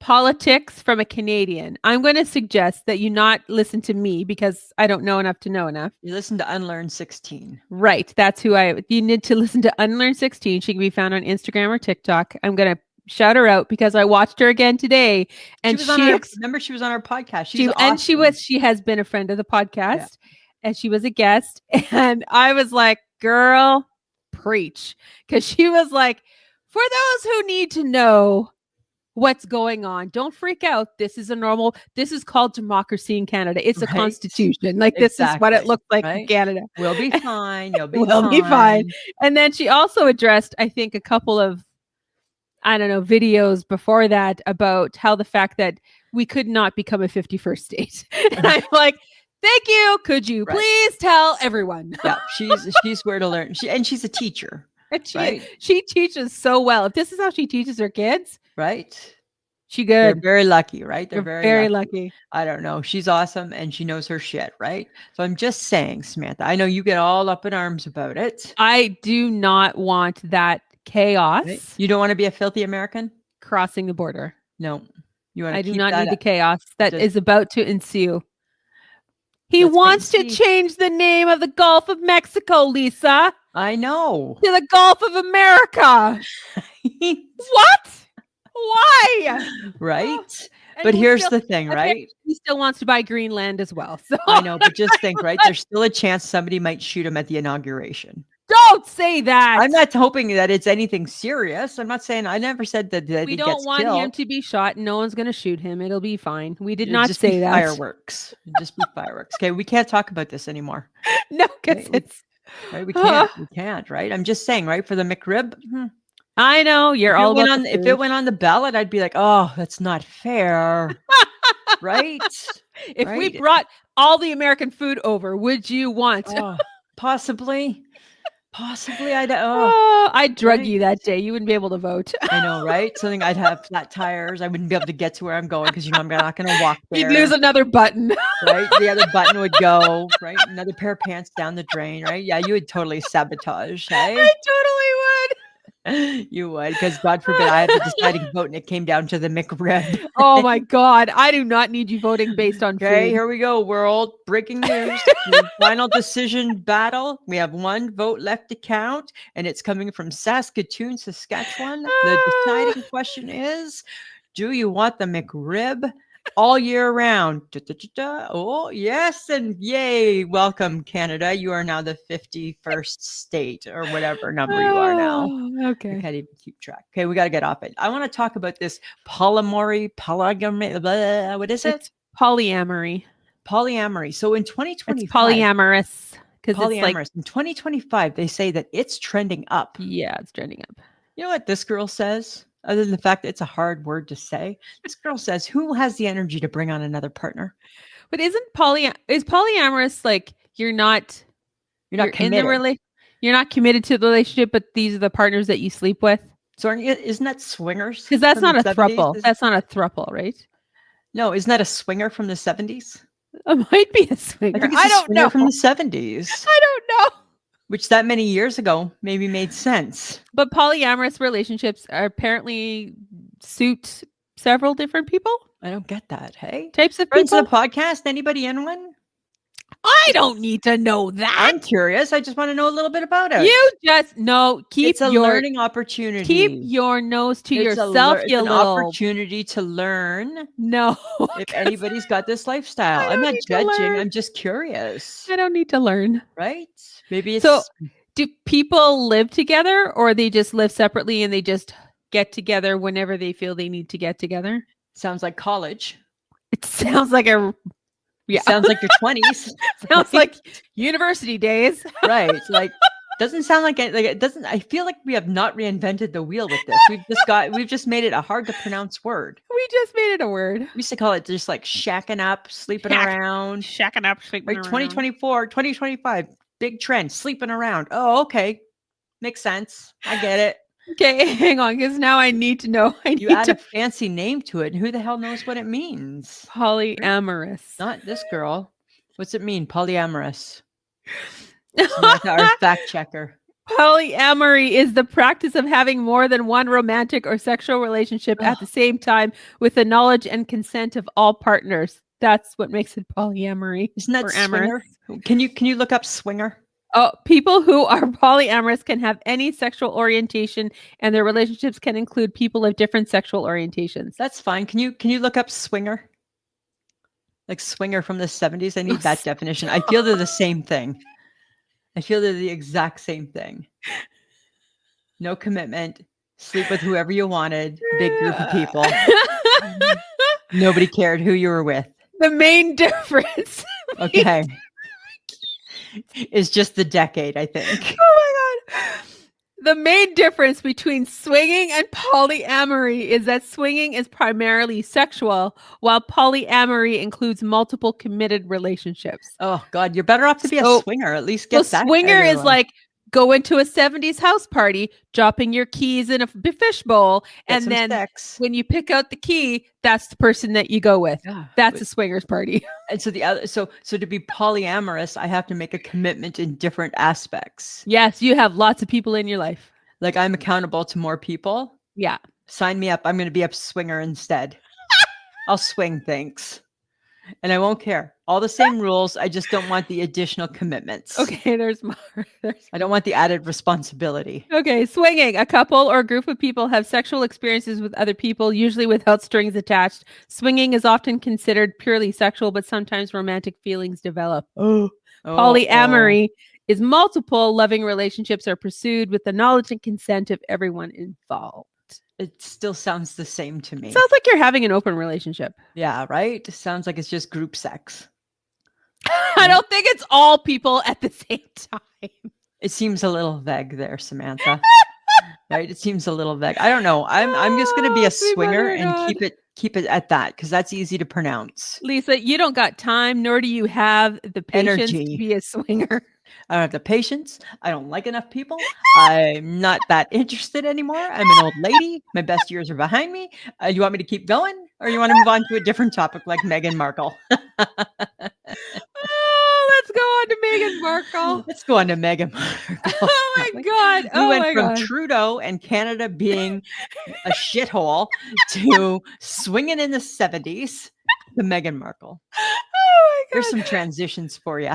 politics from a Canadian, I'm going to suggest that you not listen to me because I don't know enough to know enough. You listen to Unlearn 16. Right. That's you need to listen to Unlearn 16. She can be found on Instagram or TikTok. I'm going to shout her out because I watched her again today and Remember she was on our podcast. She's awesome. she has been a friend of the podcast Yeah. and she was a guest. And I was like, girl, preach. Because she was like, for those who need to know what's going on, don't freak out. This is called democracy in Canada. It's a Right? constitution. Like this is what it Exactly, looks like in right? Canada. We'll be fine. You'll be We'll be fine. fine. And then she also addressed, I think, a couple of, I don't know, videos before that about how the fact that we could not become a 51st state. And I'm like, thank you. Could you Right. please tell everyone? Yeah, she's where to learn. She's a teacher, And right? she teaches so well. If this is how she teaches her kids, Right? she They're good. very lucky, right? They're You're very lucky. lucky. I don't know. She's awesome and she knows her shit, right? So I'm just saying, Samantha, I know you get all up in arms about it. I do not want that chaos Right? You don't want to be a filthy American? crossing the border. No. You want to I do keep not that need the chaos that just- is about to ensue. He Let's wait wants and to see. change the name of the Gulf of Mexico, Lisa, I know. to the Gulf of America. What? Why? Right? And But he here's still- the thing, right? He still wants to buy Greenland as well. So I know, but just think, right? There's still a chance somebody might shoot him at the inauguration. don't say that. I'm not hoping that it's anything serious. I'm not saying I never said that We he don't gets want killed. him to be shot. No one's going to shoot him. It'll be fine. We did It'll not just say be that. fireworks. It'll just be fireworks. Okay, we can't talk about this anymore. No, because Right, it's. Right? We can't, right? I'm just saying, right? For the McRib, I know you're if all it went about on the if food. it went on the ballot, I'd be like, oh, that's not fair. Right? If we Right? brought all the American food over, would you want? Oh, possibly. I'd I'd drug right? you that day. You wouldn't be able to vote. I know, right? Something I'd have flat tires. I wouldn't be able to get to where I'm going because I'm not going to walk there. You'd lose another button. Right? The other button would go, right? Another pair of pants down the drain, right? Yeah, you would totally sabotage, hey? I totally would. You would, because God forbid I had the deciding vote and it came down to the McRib. Oh my God. I do not need you voting based on Okay, food. here we go, world. Breaking news. The final decision battle. We have one vote left to count, and it's coming from Saskatoon, Saskatchewan. The deciding question is, do you want the McRib all year round? Da, da, da, da. Oh, yes, and yay. Welcome, Canada. You are now the 51st state or whatever number you are now. I Okay. can't even keep track. Okay, we got to get off it. I want to talk about this polygamy. What is it? It's polyamory. Polyamory. So in It's 2025, polyamorous because it's like, polyamorous. In 2025, they say that it's trending up. yeah, it's trending up. You know what this girl says? Other than the fact that it's a hard word to say, this girl says, "Who has the energy to bring on another partner? But is polyamorous like you're You're not in the committed." you're not committed to the relationship, but these are the partners that you sleep with? So isn't that swingers? Because that's from not the a 70s? throuple. That's not a throuple, right? No, isn't that a swinger from the 70s? It might be a I swinger. think it's I a don't swinger know. from the 70s, I don't know. which that many years ago maybe made sense. But polyamorous relationships are apparently suit several different people, I don't get that. Hey, types of friends people. of the podcast, anybody in one? I don't need to know that. I'm curious. I just want to know a little bit about it. You just keep It's a learning opportunity. keep your nose to It's yourself, it's you an little. opportunity to learn No. if anybody's got this lifestyle. I I'm don't not need to judging. learn. I'm just curious. I don't need to learn. Right? Maybe it's So, do people live together or they just live separately and they just get together whenever they feel they need to get together? sounds like college. It sounds like yeah. Sounds like your 20s. Sounds like university days. Right. Like doesn't sound like it doesn't. I feel like we have not reinvented the wheel with this. We've just made it a hard to pronounce word. We just made it a word. We used to call it just like shacking up, sleeping around. Shacking up, sleeping Like around. 2024, 2025, big trend, sleeping around. Oh, okay. Makes sense. I get it. Okay, hang on, because now I need to know. You add a fancy name to it, and who the hell knows what it means? Polyamorous. Not this girl. What's it mean? Polyamorous. Samantha, our fact checker. Polyamory is the practice of having more than one romantic or sexual relationship at the same time with the knowledge and consent of all partners. That's what makes it polyamory. Isn't that or swinger? amorous. Can you look up swinger? Oh, people who are polyamorous can have any sexual orientation, and their relationships can include people of different sexual orientations. That's fine. Can you look up swinger? Like swinger from the 70s? I need that definition. I feel they're the same thing. I feel they're the exact same thing. No commitment. Sleep with whoever you wanted. Big group of people. Nobody cared who you were with. The main difference. Okay. Is just the decade, I think. Oh my God. The main difference between swinging and polyamory is that swinging is primarily sexual, while polyamory includes multiple committed relationships. Oh God, you're better off to be a swinger. At least get that. Swinger out of is the way. like go into a 70s house party, dropping your keys in a fish bowl, Get and some then sex. when you pick out the key, that's the person that you go with. Yeah. That's a swingers party. And so the other, so to be polyamorous, I have to make a commitment in different aspects. Yes, you have lots of people in your life. Like I'm accountable to more people. Yeah. Sign me up. I'm going to be a swinger instead. I'll swing, thanks. And I won't care. All the same rules. I just don't want the additional commitments. Okay, there's more. I don't want the added responsibility. Okay, swinging. A couple or group of people have sexual experiences with other people, usually without strings attached. Swinging is often considered purely sexual, but sometimes romantic feelings develop. Polyamory is multiple loving relationships are pursued with the knowledge and consent of everyone involved. It still sounds the same to me. Sounds like you're having an open relationship. Yeah, right? It sounds like it's just group sex. I don't think it's all people at the same time. It seems a little vague there, Samantha. Right? It seems a little vague. I don't know. I'm just going to be a swinger and keep it at that because that's easy to pronounce. Lisa, you don't got time, nor do you have the patience to be a swinger. I don't have the patience. I don't like enough people. I'm not that interested anymore. I'm an old lady. My best years are behind me. You want me to keep going or you want to move on to a different topic like Meghan Markle? Oh, let's go on to Meghan Markle. Let's go on to Meghan Markle. Oh my God. We Oh went my from God. Trudeau and Canada being a shithole to swinging in the 70s to Meghan Markle. Oh my There's God. some transitions for you.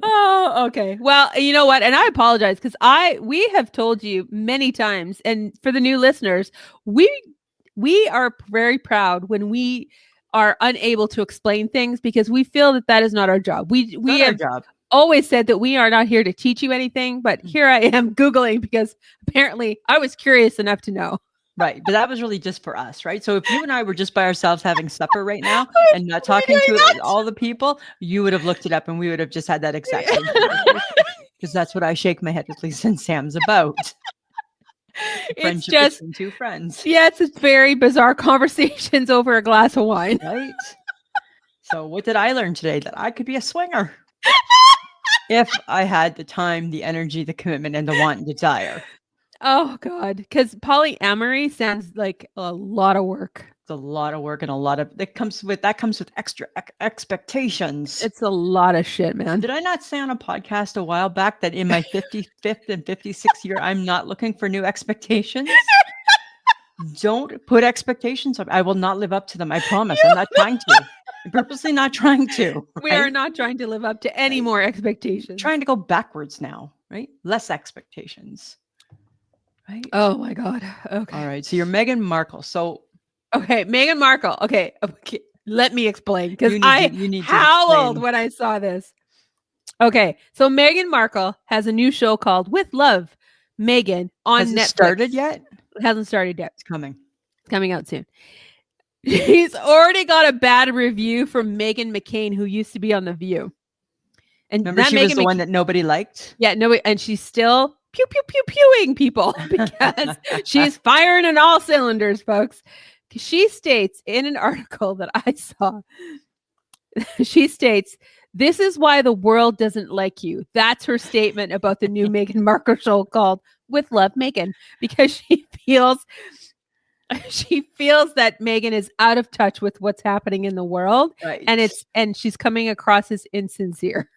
Oh, okay. Well, you know what? And I apologize because we have told you many times, and for the new listeners, we are very proud when we are unable to explain things because we feel that that is not our job. We Not our have job. always said that we are not here to teach you anything, but here I am Googling because apparently I was curious enough to know. Right. But that was really just for us, right? So if you and I were just by ourselves having supper right now and not Why are we talking doing to that? all the people, you would have looked it up and we would have just had that exact same conversation. Because that's what I shake my head with Lisa and Sam's about. It's Friendship just, between two friends. yes, it's very bizarre conversations over a glass of wine. Right. So what did I learn today? That I could be a swinger. If I had the time, the energy, the commitment, and the want and desire. Oh God, because polyamory sounds like a lot of work. It's a lot of work and a lot of that comes with extra expectations. It's a lot of shit, man. Did I not say on a podcast a while back that in my 55th and 56th year, I'm not looking for new expectations? Don't put expectations up. I will not live up to them. I promise. I'm not trying to. I'm purposely not trying to. We are not trying to live up to any more expectations. Trying to go backwards now, right? Less expectations. Right. Oh my God. Okay. All right. So you're Meghan Markle. So okay, Meghan Markle. Okay. Let me explain because you need to howled explain. when I saw this. Okay, so Meghan Markle has a new show called With Love, Meghan on Has Netflix. it started yet? It hasn't started yet. It's coming. It's coming out soon. He's already got a bad review from Meghan McCain, who used to be on The View. And remember, she was the one that nobody liked. Yeah, no, and she's still pew pew pew pewing people because she's firing on all cylinders, folks. She states in an article that I saw, she states, "This is why the world doesn't like you." That's her statement about the new Meghan Markle show called With Love, Meghan, because she feels that Meghan is out of touch with what's happening in the world, right. and she's coming across as insincere.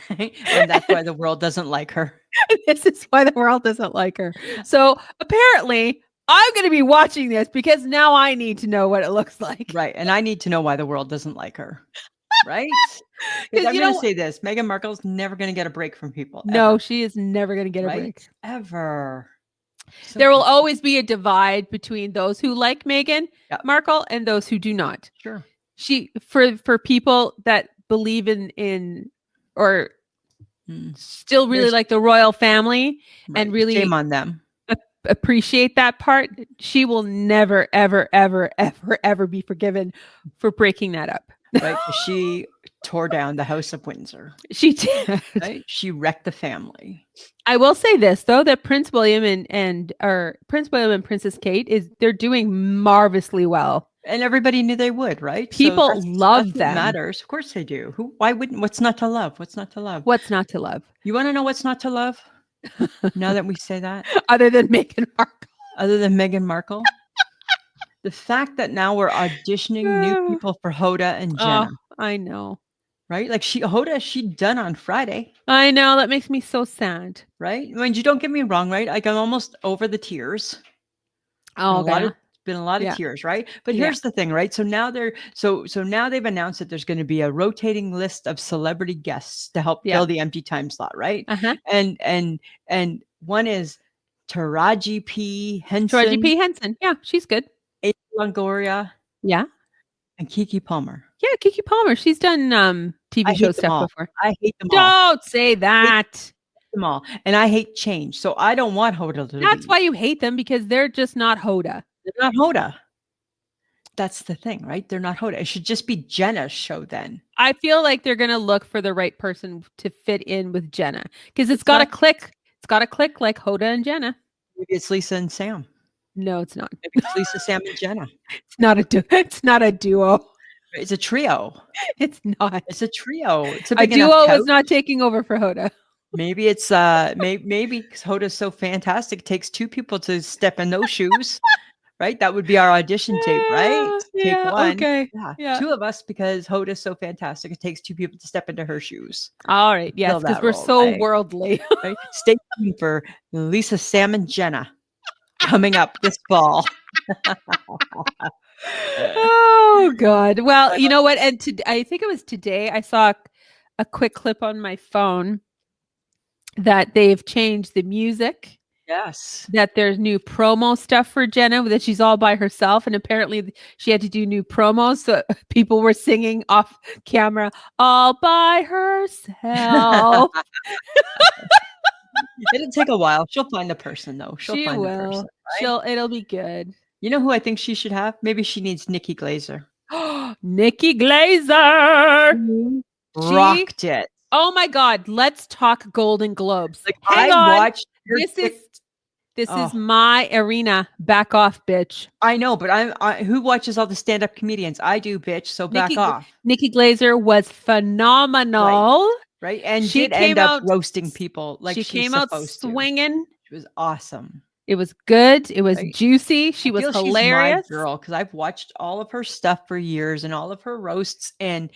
And that's why the world doesn't like her. This is why the world doesn't like her. So apparently I'm going to be watching this because now I need to know what it looks like. Right. And I need to know why the world doesn't like her. Right? Because I'm you going know- to say this. Meghan Markle's never going to get a break from people. No, ever. she is never going to get a Right? break. Ever. So There will always be a divide between those who like Meghan Yep. Markle and those who do not. Sure. She for people that believe in or still really There's- like the royal family Right. and really Shame on them. appreciate that part, she will never ever ever ever ever be forgiven for breaking that up. Right? She tore down the House of Windsor. She did. Right? She wrecked the family. I will say this though, that Prince William and Princess Kate they're doing marvelously well. And everybody knew they would, right? People love that's what them. matters. Of course they do. Why wouldn't? What's not to love? What's not to love? What's not to love? You want to know what's not to love? Now that we say that, Other than Meghan Markle. other than Meghan Markle, the fact that now we're auditioning new people for Hoda and Jenna, I know. right? Like Hoda, she done on Friday, I know. That makes me so sad. right? I mean, you don't get me wrong, right? Like I'm almost over the tears. Oh, Been a lot of Yeah. tears, right? But Yeah. here's the thing, right? So now now they've announced that there's going to be a rotating list of celebrity guests to help Yeah. fill the empty time slot, right? Uh-huh. And one is Taraji P. Henson, Georgie P. Henson. Yeah, she's good. Ava Longoria, Yeah. and Kiki Palmer. Yeah, Kiki Palmer. She's done I TV hate show them stuff all. before. I hate them all. Don't say that. Them all. And I hate change. So I don't want Hoda to That's leave. why you hate them, because they're just not Hoda. They're not Hoda. That's the thing, right? They're not Hoda. It should just be Jenna's show then. I feel like they're gonna look for the right person to fit in with Jenna, because it's got to click. It's got to click like Hoda and Jenna. Maybe it's Lisa and Sam. No, it's not. Maybe it's Lisa, Sam, and Jenna. It's not a It's not a duo. It's a trio. It's not. It's a trio. It's a A big enough duo couch. is not taking over for Hoda. Maybe it's maybe because Hoda's so fantastic, it takes two people to step in those shoes. right? That would be our audition tape, right? Take Yeah. one. Okay. Yeah, Yeah. 2 of us because Hoda's so fantastic. It takes 2 people to step into her shoes. All right. Yes, Fill because that we're role, so right? worldly. Right? Stay tuned for Lisa, Sam, and Jenna coming up this fall. Oh God. Well, you know what? And I think it was today I saw a quick clip on my phone that they've changed the music. Yes. That there's new promo stuff for Jenna, that she's all by herself, and apparently she had to do new promos, so people were singing off camera all by herself. It'll take a while. She'll find the person, though. She'll She find the will. person, right? It'll be good. You know who I think she should have? Maybe she needs Nikki Glazer. Nikki Glazer. She She rocked it. Oh my God, let's talk Golden Globes. Like, Hang I on. watched her This Oh. is my arena. Back off, bitch. I know, but who watches all the stand-up comedians? I do, bitch, so back off. Nikki Glazer was phenomenal. Right? And She did came end up out roasting people like she she's came out supposed to. swinging. She was awesome. It was good. It was Right? juicy. She I was feel hilarious. she's my girl because I've watched all of her stuff for years and all of her roasts, and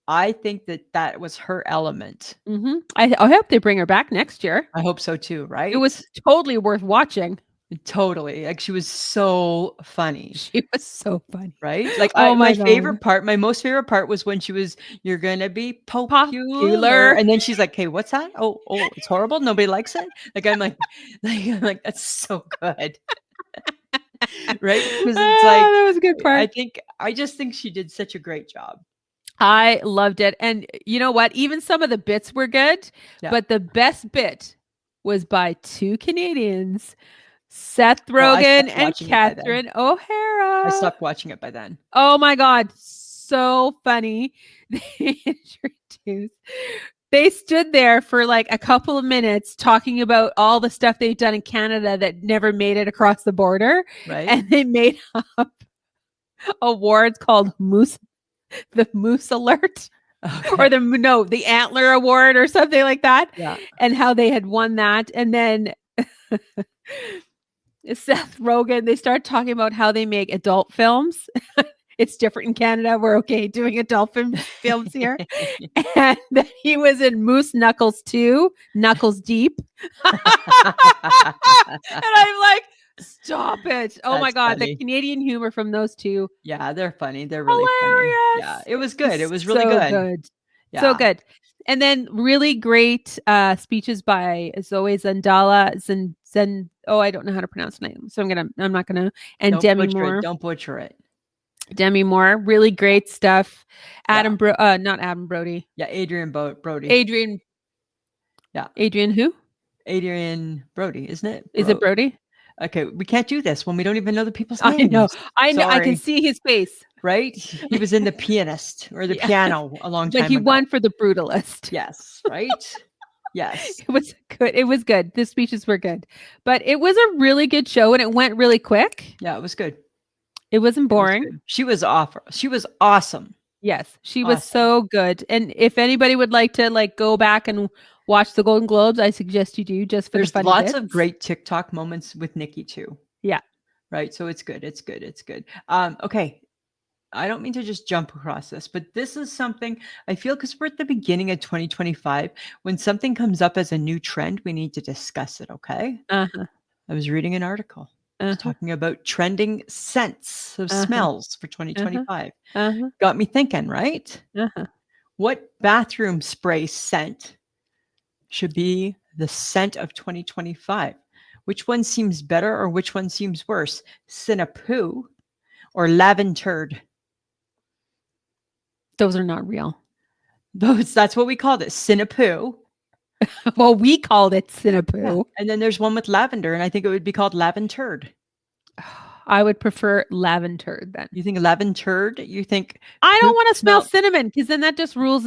I think that was her element. Mhm. I hope they bring her back next year. I hope so too, right? It was totally worth watching. Totally. Like, she was so funny. She was so funny. Right? Like, Oh my favorite God. part, my most favorite part was when she was, "You're gonna be Popular. popular," and then she's like, "Hey, what's that? Oh, it's horrible. Nobody likes it." Like, I'm like, I'm like, that's so good. Right? Because it's like, that was a good part. I just think she did such a great job. I loved it. And you know what? Even some of the bits were good, Yeah. but the best bit was by 2 Canadians, Seth Well, I stopped Rogen and watching it by then. Catherine O'Hara. I stopped watching it by then. Oh my God. So funny. They stood there for like a couple of minutes talking about all the stuff they've done in Canada that never made it across the border. Right? And they made up awards called the Moose Alert. Okay. Or the Antler Award or something like that. Yeah. And how they had won that. And then Seth Rogen, they start talking about how they make adult films. It's different in Canada. We're okay doing adult films here. And then he was in Moose Knuckles 2, Knuckles Deep. And I'm like, stop it. Oh my That's God. funny. The Canadian humor from those two. Yeah, they're funny. They're really Hilarious. funny. Yeah, it was good. It was really so good. Yeah. So good. And then really great speeches by Zoe Zendala, I don't know how to pronounce her name, so I'm not gonna. And Don't Demi butcher Moore. it. Don't butcher it. Demi Moore, really great stuff. Yeah. Not Adam Brody. Yeah, Adrian Brody. Adrian. Yeah. Adrian who? Adrian Brody, isn't it? Is it Brody? Okay, we can't do this when we don't even know the people's names. I know. I Sorry. can see his face. Right? He was in The Pianist or The Piano a long time ago. But he won for The Brutalist. Yes, right? Yes. It was good. It was good. The speeches were good. But it was a really good show and it went really quick. Yeah, it was good. It wasn't boring. She was awful. She was awesome. Yes, she was so good. And if anybody would like to go back and watch the Golden Globes, I suggest you do, just for There's the funny lots bits. of great TikTok moments with Nikki too. Yeah. Right. So it's good. It's good. It's good. Okay. I don't mean to just jump across this, but this is something I feel because we're at the beginning of 2025. When something comes up as a new trend, we need to discuss it. Okay. I was reading an article. Talking about trending scents of smells for 2025. Got me thinking, right? What bathroom spray scent should be the scent of 2025? Which one seems better or which one seems worse? Cinnapoo or lavender? Those are not real. That's what we called it. Cinnapoo. Well, we called it Cinnapoo. Yeah. And then there's one with lavender, and I think it would be called lavender. I would prefer lavender then. You think lavender? You think I don't want to smell cinnamon because then that just ruins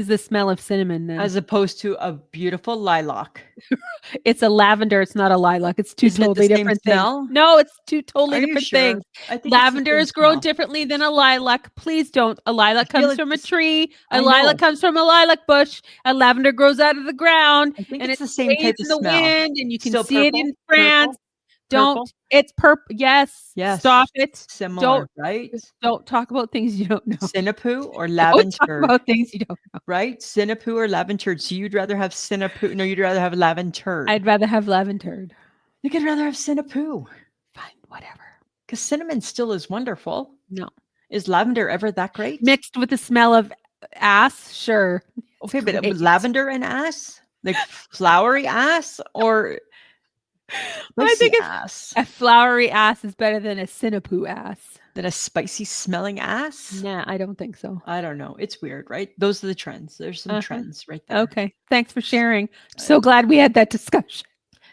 the smell of cinnamon. Then. As opposed to a beautiful lilac. It's a lavender. It's not a lilac. It's two totally different things. No, it's two totally different things. Lavender is grown differently than a lilac. Please don't. A lilac comes from a tree. A lilac comes from a lilac bush. A lavender grows out of the ground. I think and it's the same type of in the smell. wind, and you can see it in France. purple? It's purple. Yes. Yes. Stop it. Similar, right? Don't talk about things you don't know. Cinnapoo or Don't talk lavender, about things you don't know. right? Cinnapoo or lavender. So you'd rather have cinnapoo? No, you'd rather have lavender. I'd rather have lavender. You could rather have cinnapoo Fine, whatever. because cinnamon still is wonderful. No. Is lavender ever that great? Mixed with the smell of ass, sure. Okay, but great. lavender and ass? Like flowery ass or I spicy think ass? a flowery ass is better than a cinnapoo ass. Than a spicy smelling ass? Nah, I don't think so. I don't know. It's weird, right? Those are the trends. There's some trends right there. Okay. Thanks for sharing. So glad we had that discussion.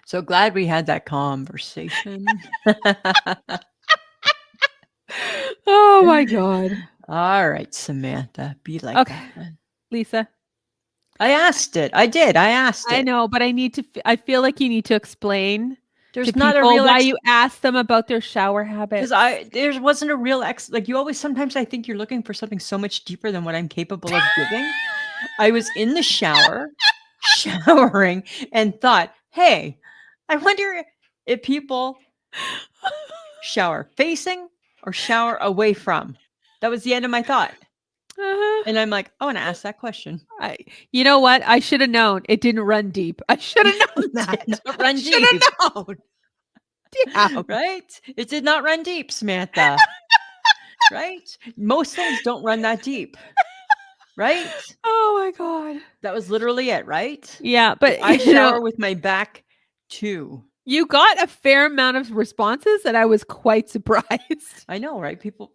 So glad we had that conversation. Oh my God. All right, Samantha, be like Okay. that. Then. Lisa. I asked it. I did. I asked it. I know, but I feel like you need to explain There's to not people a real why you ask them about their shower habits. because there wasn't a real like you always sometimes I think you're looking for something so much deeper than what I'm capable of giving. I was in the shower, showering, and thought, hey, I wonder if people shower facing or shower away from. That was the end of my thought. Uh-huh. And I'm like, I want to ask that question. You know what? I should have known. It didn't run deep. I should have known that. Did not run Should have deep. known. Yeah. Right? It did not run deep, Samantha. Right? Most things don't run that deep. Right? Oh my God. That was literally it, right? Yeah, but I shower with my back too. you got a fair amount of responses, and I was quite surprised. I know, right? People,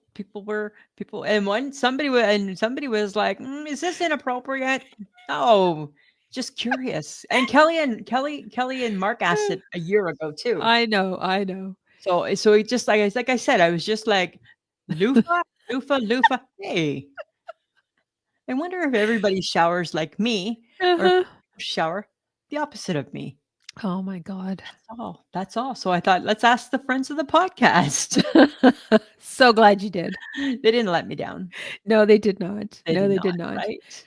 and somebody was like, "Is this inappropriate?" No, just curious. And Kelly and Mark asked it a year ago too. I know. So it just like I said, I was just like, loofah, loofah. Hey, I wonder if everybody showers like me or Uh-huh. shower the opposite of me. Oh my God. That's all. So I thought, let's ask the friends of the podcast. So glad you did. They didn't let me down. No, they did not. They did not. Right?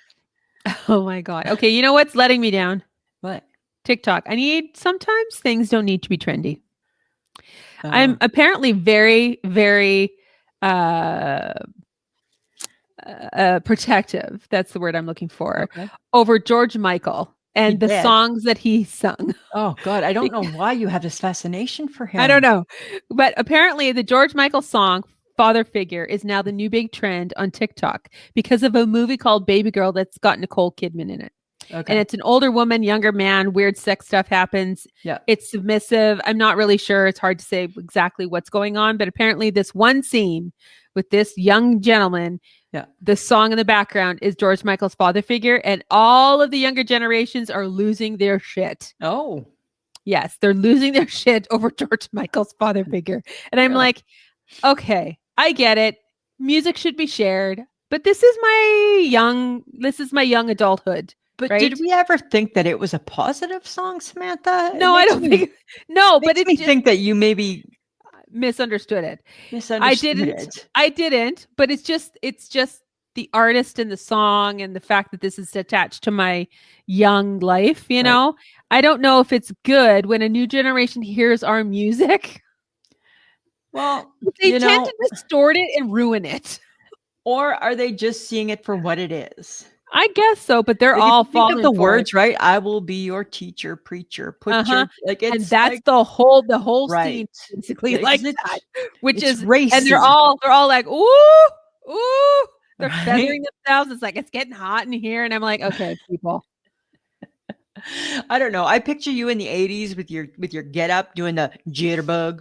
Oh my God. Okay, you know what's letting me down? What? TikTok. Sometimes things don't need to be trendy. I'm apparently very, very protective. That's the word I'm looking for. Okay. Over George Michael and the songs that he sung. Oh God, I don't know why you have this fascination for him. I don't know. But apparently the George Michael song Father Figure is now the new big trend on TikTok because of a movie called Baby Girl that's got Nicole Kidman in it. Okay. And it's an older woman, younger man, weird sex stuff happens. Yeah. It's submissive. I'm not really sure. It's hard to say exactly what's going on, but apparently this one scene with this young gentleman, the song in the background is George Michael's Father Figure, and all of the younger generations are losing their shit. Oh. Yes, they're losing their shit over George Michael's Father Figure. And I'm like, okay, I get it. Music should be shared, but this is my young adulthood. But right? Did we ever think that it was a positive song, Samantha? No, I don't think. No, but it makes me think that you maybe misunderstood it. I didn't. But it's just the artist and the song and the fact that this is attached to my young life. You know, I don't know if it's good when a new generation hears our music. Well, they tend to distort it and ruin it. Or are they just seeing it for what it is? I guess so, but they're all falling think of the for words, it. right? I will be your teacher, preacher. Put your it's and that's like, the whole scene basically like that, which is racist. And they're all like, ooh, they're feathering themselves. It's like it's getting hot in here, and I'm like, okay, people. I don't know. I picture you in the 80s with your get up doing the jitterbug.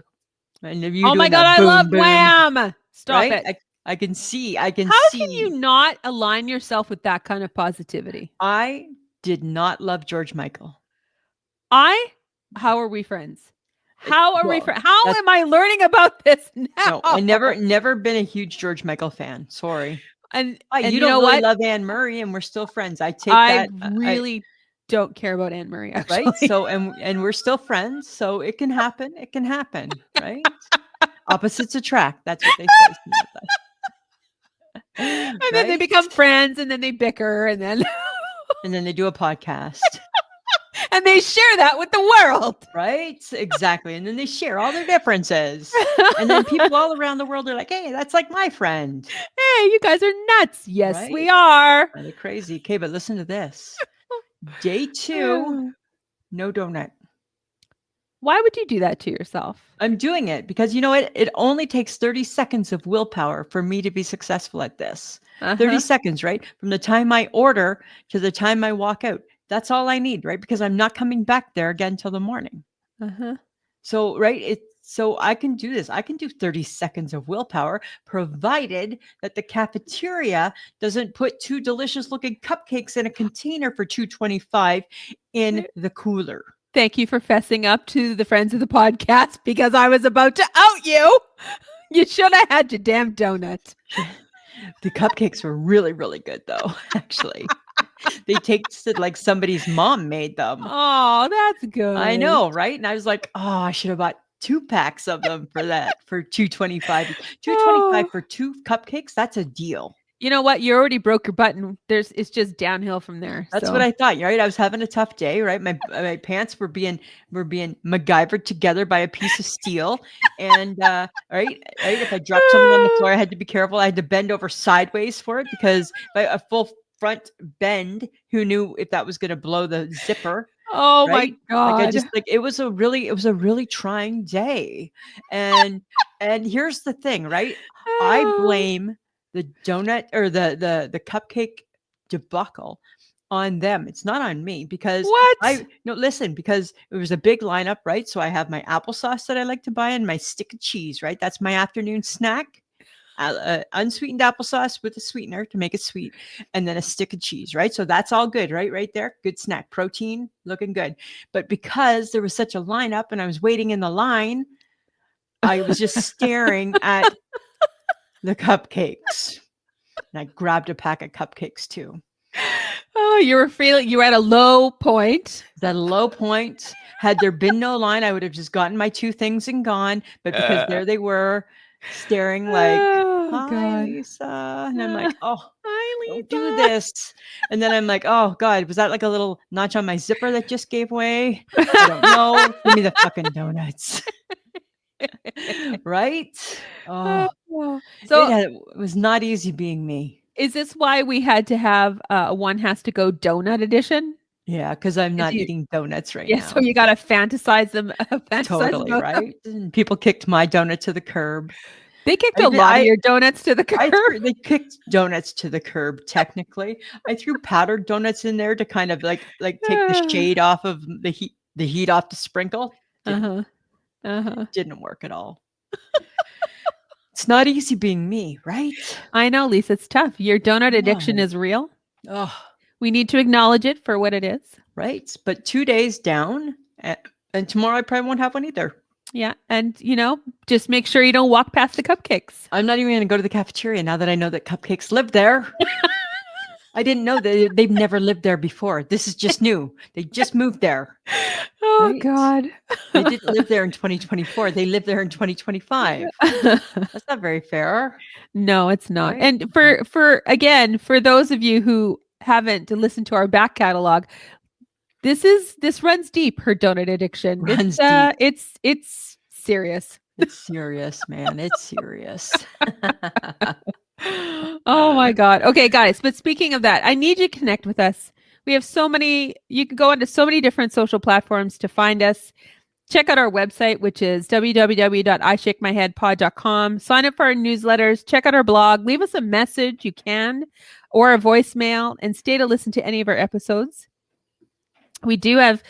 And you oh my God, I love Wham! Stop it. I can see. How can you not align yourself with that kind of positivity? I did not love George Michael. How are we friends? How am I learning about this now? No, I never been a huge George Michael fan. Sorry. And you don't really love Anne Murray, and we're still friends. I really don't care about Anne Murray, actually. Right? So and we're still friends. So it can happen. It can happen, right? Opposites attract. That's what they say. And then they become friends, and then they bicker, and then they do a podcast. And they share that with the world. Right? Exactly. And then they share all their differences. And then people all around the world are like, hey, that's like my friend. Hey, you guys are nuts. Yes, Right? we are. Are they crazy? Okay, but listen to this. Day 2, no donut. Why would you do that to yourself? I'm doing it because you know what? It only takes 30 seconds of willpower for me to be successful at this. 30 seconds, right? From the time I order to the time I walk out. That's all I need, right? Because I'm not coming back there again till the morning. So, right, so I can do this. I can do 30 seconds of willpower, provided that the cafeteria doesn't put 2 delicious looking cupcakes in a container for $2.25 in the cooler. Thank you for fessing up to the friends of the podcast because I was about to out you. You should have had your damn donut. The cupcakes were really, really good though, actually. They tasted like somebody's mom made them. Oh, that's good. I know, right? And I was like, oh, I should have bought 2 packs of them for that, for $2.25. $2.25 for 2 cupcakes, that's a deal. You know what? You already broke your button. It's just downhill from there. That's what I thought, right? I was having a tough day, right? My pants were being MacGyvered together by a piece of steel. And right, if I dropped something on the floor, I had to be careful. I had to bend over sideways for it because a full front bend, who knew if that was going to blow the zipper? Oh right? my God. It was a really trying day. And here's the thing, right? I blame the donut or the cupcake debacle on them. It's not on me because listen, because it was a big lineup, right? So I have my applesauce that I like to buy and my stick of cheese, right? That's my afternoon snack. Unsweetened applesauce with a sweetener to make it sweet, and then a stick of cheese, right? So that's all good, right there. Good snack, protein, looking good. But because there was such a lineup and I was waiting in the line, I was just staring at the cupcakes. And I grabbed a pack of cupcakes too. Oh, you were at a low point. At a low point. Had there been no line, I would have just gotten my 2 things and gone. But because there they were, staring like, hi, God. Lisa. And I'm like, oh, hi, Lisa. Don't do this. And then I'm like, oh, God, was that like a little notch on my zipper that just gave way? I don't know. Give me the fucking donuts. Right? Oh, so it was not easy being me. Is this why we had to have one has to go donut edition? Yeah, because I'm not eating donuts right now. So you got to fantasize them. Totally, right? And people kicked my donut to the curb. They kicked a lot of your donuts to the curb. They kicked donuts to the curb, technically. I threw powdered donuts in there to kind of like take the shade off of the heat off the sprinkle. Didn't work at all. It's not easy being me, right? I know, Lisa, it's tough. Your donut addiction is real. Oh, we need to acknowledge it for what it is. Right. But 2 days down, and tomorrow I probably won't have one either. Yeah. And, just make sure you don't walk past the cupcakes. I'm not even going to go to the cafeteria now that I know that cupcakes live there. I didn't know that they've never lived there before. This is just new. They just moved there. Oh, right? God. They didn't live there in 2024. They live there in 2025. That's not very fair. No, it's not. Right? And for those of you who haven't listened to our back catalog, this runs deep. Her donut addiction runs deep. It's serious. It's serious, man. It's serious. Oh my God. Okay, guys. But speaking of that, I need you to connect with us. We have you can go onto so many different social platforms to find us. Check out our website, which is www.ishakemyheadpod.com. Sign up for our newsletters. Check out our blog. Leave us a message, you can, or a voicemail, and stay to listen to any of our episodes. We do have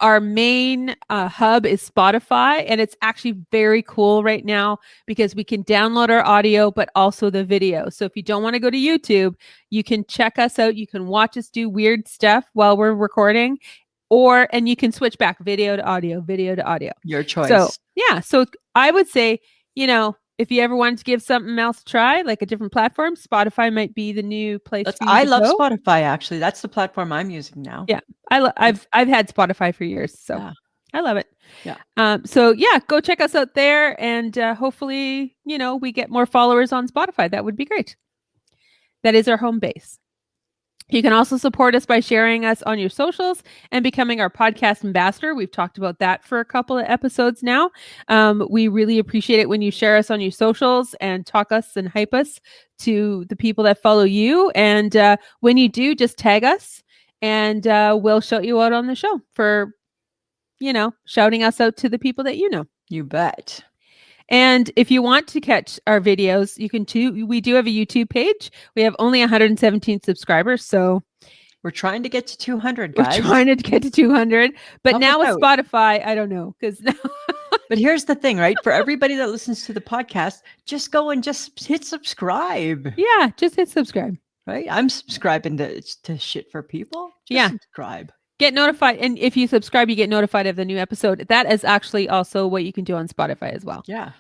our main hub is Spotify, and it's actually very cool right now because we can download our audio, but also the video. So if you don't want to go to YouTube, you can check us out. You can watch us do weird stuff while we're recording, and you can switch back video to audio. Your choice. So I would say, if you ever wanted to give something else a try, like a different platform, Spotify might be the new place. I love Spotify. Actually, that's the platform I'm using now. Yeah, I've had Spotify for years, so yeah. I love it. Yeah. Go check us out there, and hopefully, we get more followers on Spotify. That would be great. That is our home base. You can also support us by sharing us on your socials and becoming our podcast ambassador. We've talked about that for a couple of episodes now. We really appreciate it when you share us on your socials and talk us and hype us to the people that follow you. And when you do, just tag us and we'll shout you out on the show for, shouting us out to the people that you know. You bet. And if you want to catch our videos, you can too. We do have a YouTube page. We have only 117 subscribers, so we're trying to get to 200, guys. We're trying to get to 200, but Help now us with out. Spotify, I don't know because now. But here's the thing, right? For everybody that listens to the podcast, just go and just hit subscribe. Yeah, just hit subscribe. Right? I'm subscribing to shit for people. Just subscribe. Get notified. And if you subscribe, you get notified of the new episode. That is actually also what you can do on Spotify as well. Yeah.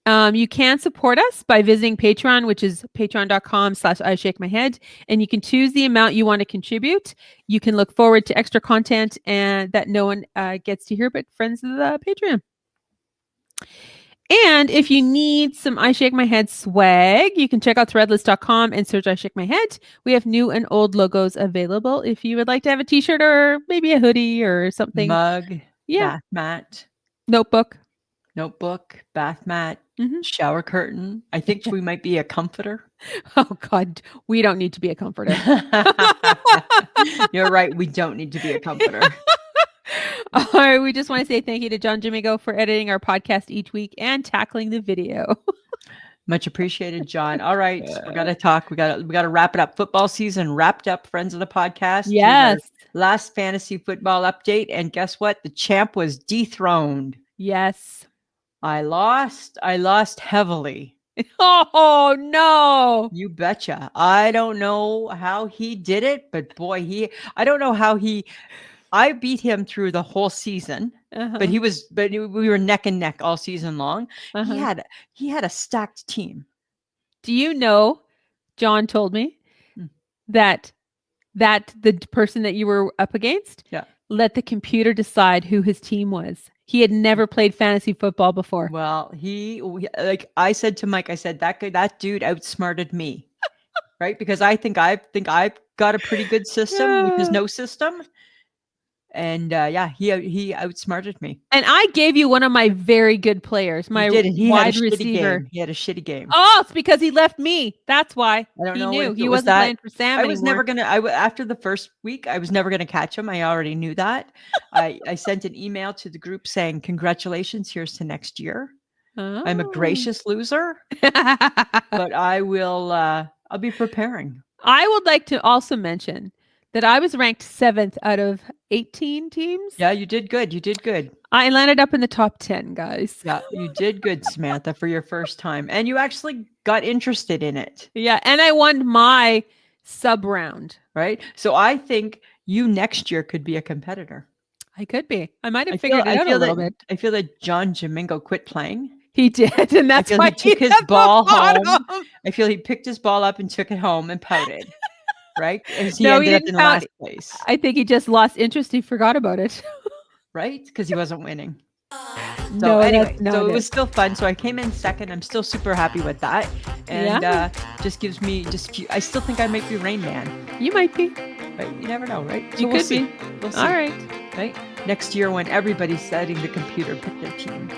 You can support us by visiting Patreon, which is patreon.com/IShakeMyHead. And you can choose the amount you want to contribute. You can look forward to extra content and that no one gets to hear but friends of the Patreon. And if you need some I Shake My Head swag, you can check out threadless.com and search I Shake My Head. We have new and old logos available if you would like to have a t-shirt or maybe a hoodie or something. Mug, bath mat. Notebook, bath mat, shower curtain. I think we might be a comforter. Oh, God. We don't need to be a comforter. You're right. We don't need to be a comforter. All right, we just want to say thank you to John Jimigo for editing our podcast each week and tackling the video. Much appreciated, John. All right, we got to talk. We got to wrap it up. Football season wrapped up, friends of the podcast. Yes. Last fantasy football update, and guess what? The champ was dethroned. Yes. I lost heavily. Oh, no. You betcha. I don't know how he did it, but boy, I don't know how I beat him through the whole season, but we were neck and neck all season long. He had a stacked team. Do you know, John told me that the person that you were up against let the computer decide who his team was. He had never played fantasy football before. Well, like I said to Mike, I said that dude outsmarted me, right? Because I think I've got a pretty good system, which is no system. And he outsmarted me. And I gave you one of my very good players, my wide receiver. He had a shitty game. Oh, it's because he left me. That's why. I don't know. He knew he wasn't playing for Sam anymore. I was never gonna. After the first week, I was never gonna catch him. I already knew that. I sent an email to the group saying, "Congratulations, here's to next year." Oh. I'm a gracious loser, but I will. I'll be preparing. I would like to also mention that I was ranked 7th out of 18 teams. Yeah, you did good. You did good. I landed up in the top 10, guys. Yeah, you did good, Samantha, for your first time. And you actually got interested in it. Yeah, and I won my sub round. Right? So I think you next year could be a competitor. I could be. I might have figured it out a little bit. I feel that John Jimigo quit playing. He did, and that's why he took his ball home. I feel he picked his ball up and took it home and pouted. Right? As he ended up in last place. I think he just lost interest. He forgot about it. Right? Because he wasn't winning. So no, anyway, so it was still fun. So I came in second. I'm still super happy with that. And just gives me I still think I might be Rain Man. You might be. Right? You never know, right? So you could be. We'll see. All right. Right? Next year when everybody's setting the computer, pick their team.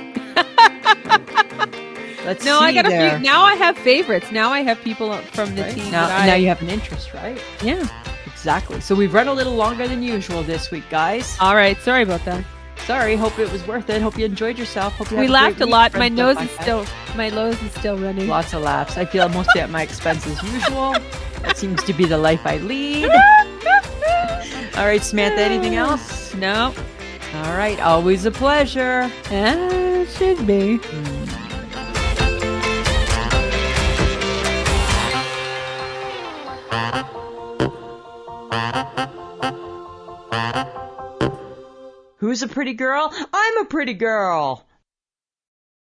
Let's see there. Now I have favorites. Now I have people from the team. Now you have an interest, right? Yeah. Exactly. So we've run a little longer than usual this week, guys. All right. Sorry about that. Sorry. Hope it was worth it. Hope you enjoyed yourself. Hope you we laughed a lot. My nose is still running. Lots of laughs. I feel mostly at my expense as usual. That seems to be the life I lead. All right, Samantha, anything else? No. All right. Always a pleasure. Should be. Who's a pretty girl? I'm a pretty girl.